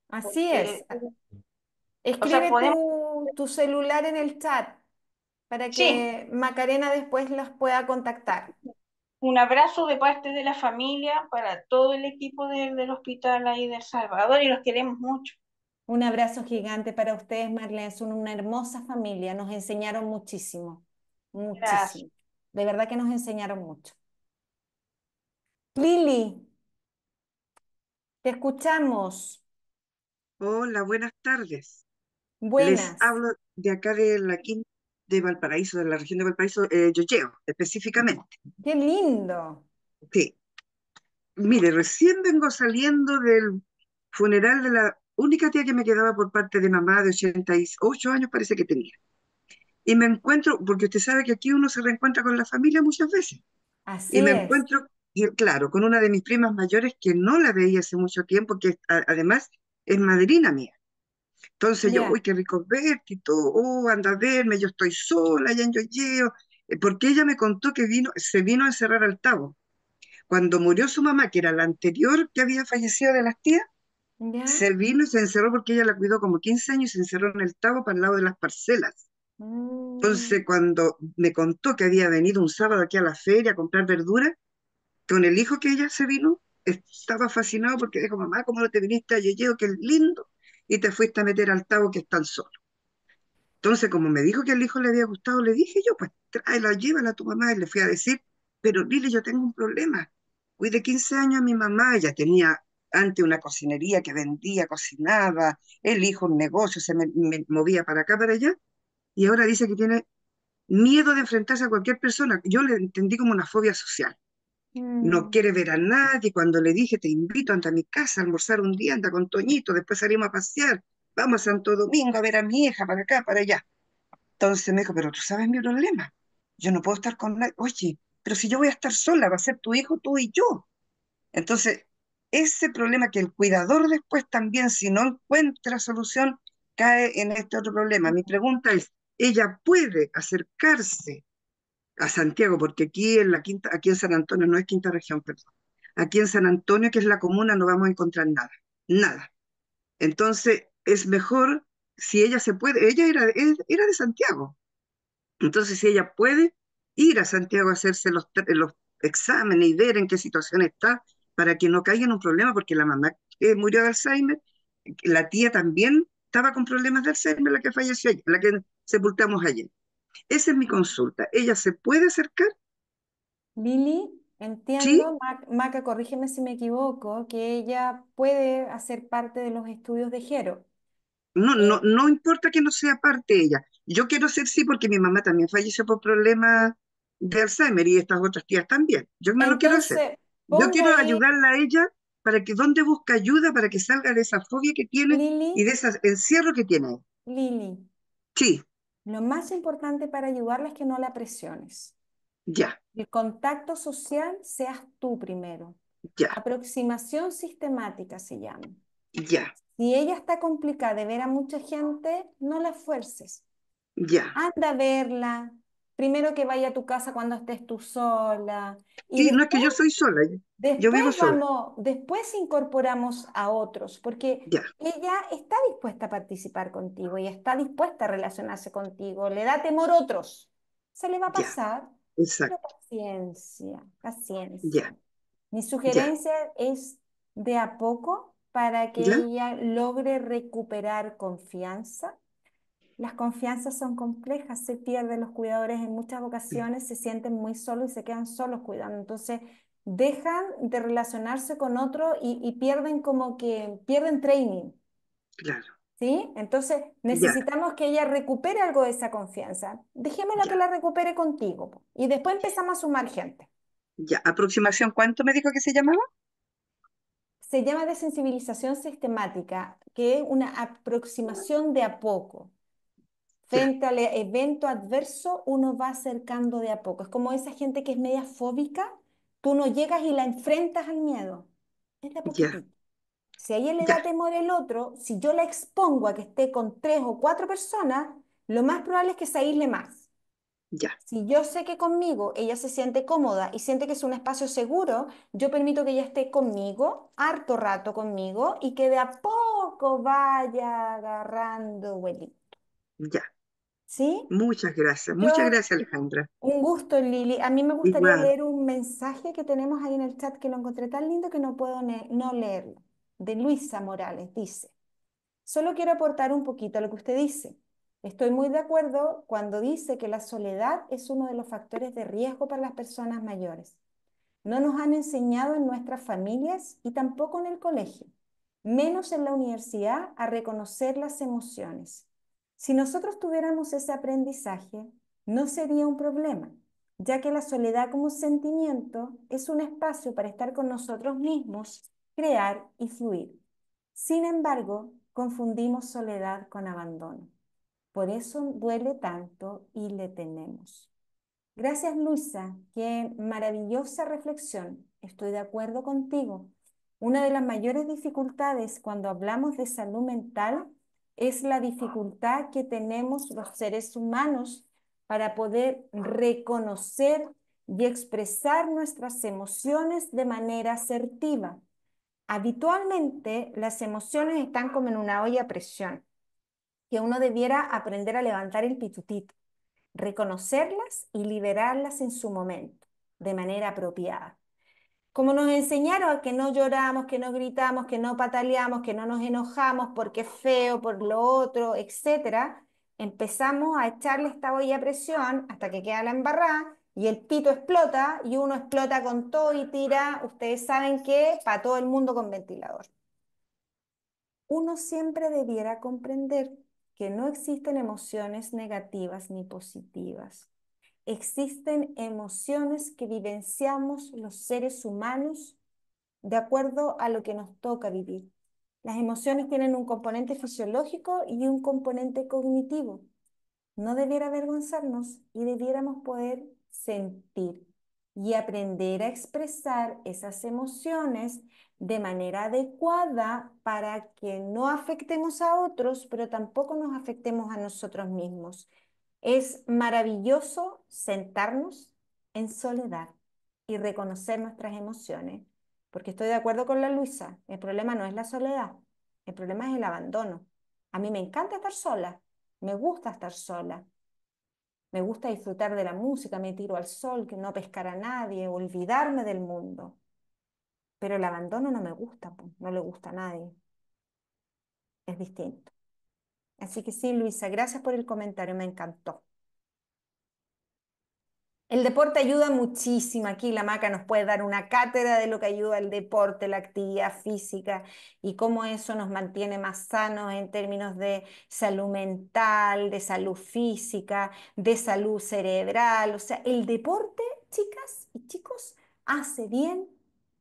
Así es. porque, o sea, Escribe podemos, tu celular en el chat para sí, que Macarena después las pueda contactar. un abrazo de parte de la familia para todo el equipo del hospital ahí de El Salvador y los queremos mucho. Un abrazo gigante para ustedes, Marlene. Son una hermosa familia. Nos enseñaron muchísimo, Gracias. muchísimo. De verdad que nos enseñaron mucho. Lili, te escuchamos. Hola, buenas tardes. Les Buenas. hablo de acá de la quinta de Valparaíso, de la región de Valparaíso, Yoyeo, específicamente. Qué lindo. Sí. Mire, recién vengo saliendo del funeral de la única tía que me quedaba por parte de mamá de 88 años, parece que tenía. Y me encuentro, porque usted sabe que aquí uno se reencuentra con la familia muchas veces. Y Así me es. encuentro, claro, con una de mis primas mayores que no la veía hace mucho tiempo, que además es madrina mía. Entonces yo, uy, Ya, qué rico verte y todo, oh, anda a verme, yo estoy sola, ya en Yoyeo, porque ella me contó que se vino a encerrar al Tabo. Cuando murió su mamá, que era la anterior que había fallecido de las tías, ya. se vino y se encerró porque ella la cuidó como 15 años y se encerró en el Tabo para el lado de las parcelas. Mm, Entonces, cuando me contó que había venido un sábado aquí a la feria a comprar verdura, con el hijo que ella se vino, estaba fascinado porque dijo, mamá, ¿cómo no te viniste a Yoyeo? Qué lindo. Y te fuiste a meter al Tabo que está al sol. Entonces, como me dijo que el hijo le había gustado, le dije yo, pues tráela, llévala a tu mamá. Y le fui a decir, pero dile, yo tengo un problema. Cuide 15 años a mi mamá, ella tenía antes una cocinería que vendía, cocinaba, el hijo un negocio, me movía para acá, para allá, y ahora dice que tiene miedo de enfrentarse a cualquier persona. Yo le entendí como una fobia social. No mm, quiere ver a nadie. Cuando le dije, te invito, anda a mi casa a almorzar un día, anda con Toñito, después salimos a pasear, vamos a Santo Domingo a ver a mi hija, para acá, para allá. Entonces me dijo, pero tú sabes mi problema. Yo no puedo estar con nadie. Oye, pero si yo voy a estar sola, va a ser tu hijo, tú y yo. Entonces, ese problema que el cuidador después también, si no encuentra solución, cae en este otro problema. Mi pregunta es, ¿ella puede acercarse a Santiago? Porque aquí en la quinta, aquí en San Antonio, no es quinta región, perdón. Aquí en San Antonio, que es la comuna, no vamos a encontrar nada, nada. Entonces, es mejor si ella se puede, ella era de Santiago, entonces, si ella puede ir a Santiago a hacerse los exámenes y ver en qué situación está, para que no caiga en un problema, porque la mamá que murió de Alzheimer, la tía también estaba con problemas de Alzheimer, la que falleció ayer, la que sepultamos ayer. Esa es mi consulta. ¿Ella se puede acercar? Lili, Sí. entiendo, Maca, corrígeme si me equivoco, que ella puede hacer parte de los estudios de Jero. No, no, Eh, no importa que no sea parte ella. Yo quiero ser sí porque mi mamá también falleció por problemas de Alzheimer y estas otras tías también. Yo me lo quiero hacer. entonces, Yo ponga quiero ahí, ayudarla a ella para que donde busca ayuda, para que salga de esa fobia que tiene Lili, y de ese encierro que tiene. Lili, Sí, lo más importante para ayudarla es que no la presiones. ya, El contacto social seas tú primero. ya, Aproximación sistemática se llama. ya, Si ella está complicada de ver a mucha gente, no la fuerces. ya. Anda a verla. Primero que vaya a tu casa cuando estés tú sola. Y Sí, no es que después, yo soy sola, yo después vivo sola. vamos, después incorporamos a otros, porque Ya, ella está dispuesta a participar contigo y está dispuesta a relacionarse contigo. Le da temor a otros. Se le va a ya, pasar, pero exacto, paciencia, ya. paciencia. Mi Ya, sugerencia es de a poco para que ya, ella logre recuperar confianza. Las confianzas son complejas, se pierden los cuidadores en muchas ocasiones, se sienten muy solos y se quedan solos cuidando. Entonces, dejan de relacionarse con otro y pierden como que pierden training, claro. ¿sí? Entonces, Ya, necesitamos que ella recupere algo de esa confianza. Dejémosla que ya, la recupere contigo, po, y después empezamos a sumar gente. ya. ¿Aproximación cuánto me dijo que se llamaba? Se llama desensibilización sistemática, que es una aproximación de a poco. Ya, Frente al evento adverso, uno va acercando de a poco. Es como esa gente que es media fóbica, tú no llegas y la enfrentas al miedo. Es de a ya, poquitito. Si a ella le ya, da temor el otro, si yo la expongo a que esté con 3 o 4 personas, lo más probable es que se aísle más. ya, Si yo sé que conmigo ella se siente cómoda y siente que es un espacio seguro, yo permito que ella esté conmigo, harto rato conmigo, y que de a poco vaya agarrando vuelito. ya. ¿Sí? Muchas Yo, gracias, Alejandra. un gusto, Lili. A mí me gustaría Igual, leer un mensaje que tenemos ahí en el chat que lo encontré tan lindo que no puedo no leerlo. De Luisa Morales, dice. Solo quiero aportar un poquito a lo que usted dice. Estoy muy de acuerdo cuando dice que la soledad es uno de los factores de riesgo para las personas mayores. No nos han enseñado en nuestras familias y tampoco en el colegio, menos en la universidad, a reconocer las emociones. Si nosotros tuviéramos ese aprendizaje, no sería un problema, ya que la soledad como sentimiento es un espacio para estar con nosotros mismos, crear y fluir. Sin embargo, confundimos soledad con abandono. Por eso duele tanto y le tememos. Gracias, Luisa. Qué maravillosa reflexión. Estoy de acuerdo contigo. Una de las mayores dificultades cuando hablamos de salud mental es la dificultad que tenemos los seres humanos para poder reconocer y expresar nuestras emociones de manera asertiva. Habitualmente las emociones están como en una olla a presión, que uno debiera aprender a levantar el pitutito, reconocerlas y liberarlas en su momento, de manera apropiada. Como nos enseñaron a que no lloramos, que no gritamos, que no pataleamos, que no nos enojamos porque es feo, por lo otro, etcétera, empezamos a echarle esta olla a presión hasta que queda la embarrada y el pito explota y uno explota con todo y tira, ustedes saben que, para todo el mundo con ventilador. Uno siempre debiera comprender que no existen emociones negativas ni positivas. Existen emociones que vivenciamos los seres humanos de acuerdo a lo que nos toca vivir. Las emociones tienen un componente fisiológico y un componente cognitivo. No debiera avergonzarnos y debiéramos poder sentir y aprender a expresar esas emociones de manera adecuada para que no afectemos a otros, pero tampoco nos afectemos a nosotros mismos. Es maravilloso sentarnos en soledad y reconocer nuestras emociones, porque estoy de acuerdo con la Luisa, el problema no es la soledad, el problema es el abandono. A mí me encanta estar sola, me gusta estar sola, me gusta disfrutar de la música, me tiro al sol, que no pescar a nadie, olvidarme del mundo, pero el abandono no me gusta, pues, no le gusta a nadie, es distinto. Así que sí, Luisa, gracias por el comentario, me encantó. El deporte ayuda muchísimo. Aquí la Maca nos puede dar una cátedra de lo que ayuda el deporte, la actividad física y cómo eso nos mantiene más sanos en términos de salud mental, de salud física, de salud cerebral. O sea, el deporte, chicas y chicos, hace bien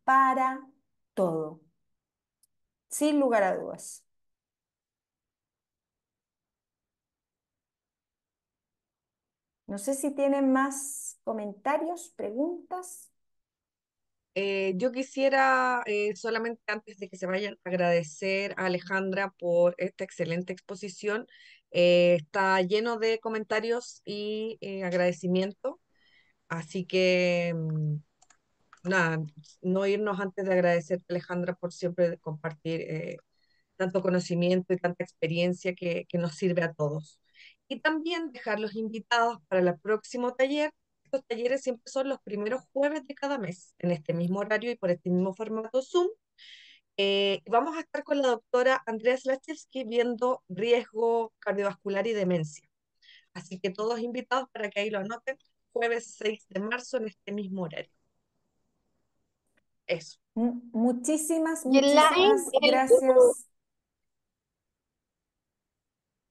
para todo, sin lugar a dudas. No sé si tienen más comentarios, preguntas. Yo quisiera solamente antes de que se vayan agradecer a Alejandra por esta excelente exposición. Está lleno de comentarios y agradecimiento, así que nada, no irnos antes de agradecer a Alejandra por siempre compartir tanto conocimiento y tanta experiencia que nos sirve a todos. Y también dejar los invitados para el próximo taller estos talleres siempre son los primeros jueves de cada mes, en este mismo horario y por este mismo formato Zoom. Vamos a estar con la doctora Andrea Slachewski viendo riesgo cardiovascular y demencia. Así que todos invitados para que ahí lo anoten, jueves 6 de marzo en este mismo horario. Eso. Muchísimas, Y el line muchísimas es el gracias.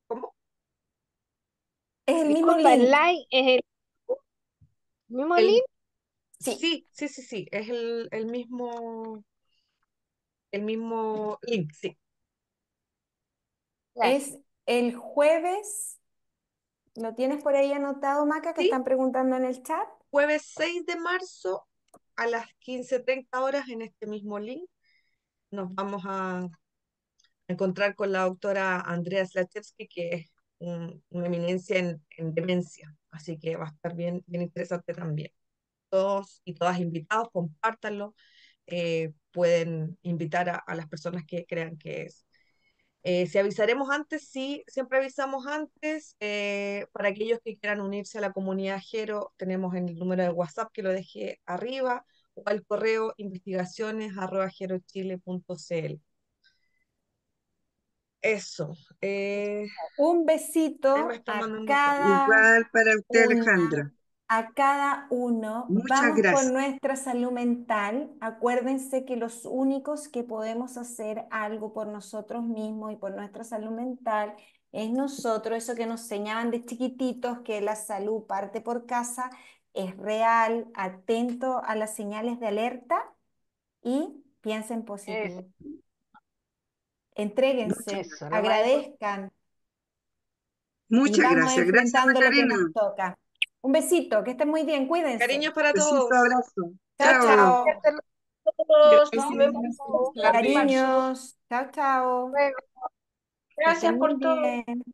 ¿Cómo? Es el mismo disculpa, el link. line es el mismo El, link. Sí, sí, es el mismo link, sí. Gracias. es el jueves. ¿Lo tienes por ahí anotado, Maca, que Sí, están preguntando en el chat? jueves 6 de marzo a las 15:30 horas en este mismo link. Nos vamos a encontrar con la doctora Andrea Slachewski, que es una eminencia en demencia. Así que va a estar bien, bien interesante también. Todos y todas invitados, compártanlo. Pueden invitar a las personas que crean que es. Si avisaremos antes, sí, siempre avisamos antes. Para aquellos que quieran unirse a la comunidad Jero, tenemos el número de WhatsApp que lo dejé arriba o al correo investigaciones@jerochile.cl. Eso. Un Ahí me besito están mandando saludos. Igual para usted, una, Alejandra. a cada uno. Muchas Vamos por gracias. nuestra salud mental. Acuérdense que los únicos que podemos hacer algo por nosotros mismos y por nuestra salud mental es nosotros. Eso que nos enseñaban de chiquititos, que la salud parte por casa, es real. Atento a las señales de alerta y piensen Eso, positivo. Muchas, Entréguense, eso, lo más importante. agradezcan y muchas vamos gracias. Gracias, enfrentando lo que Macarena. nos toca. Un besito, que estén muy bien, cuídense. Cariños para Besito, todos. abrazo. Chao, Chao. chao. Hasta todos, nos Gracias. vemos Buenas tardes. en marzo. Cariños. Chao, chao. Bueno, Que estén Gracias muy por todo. bien.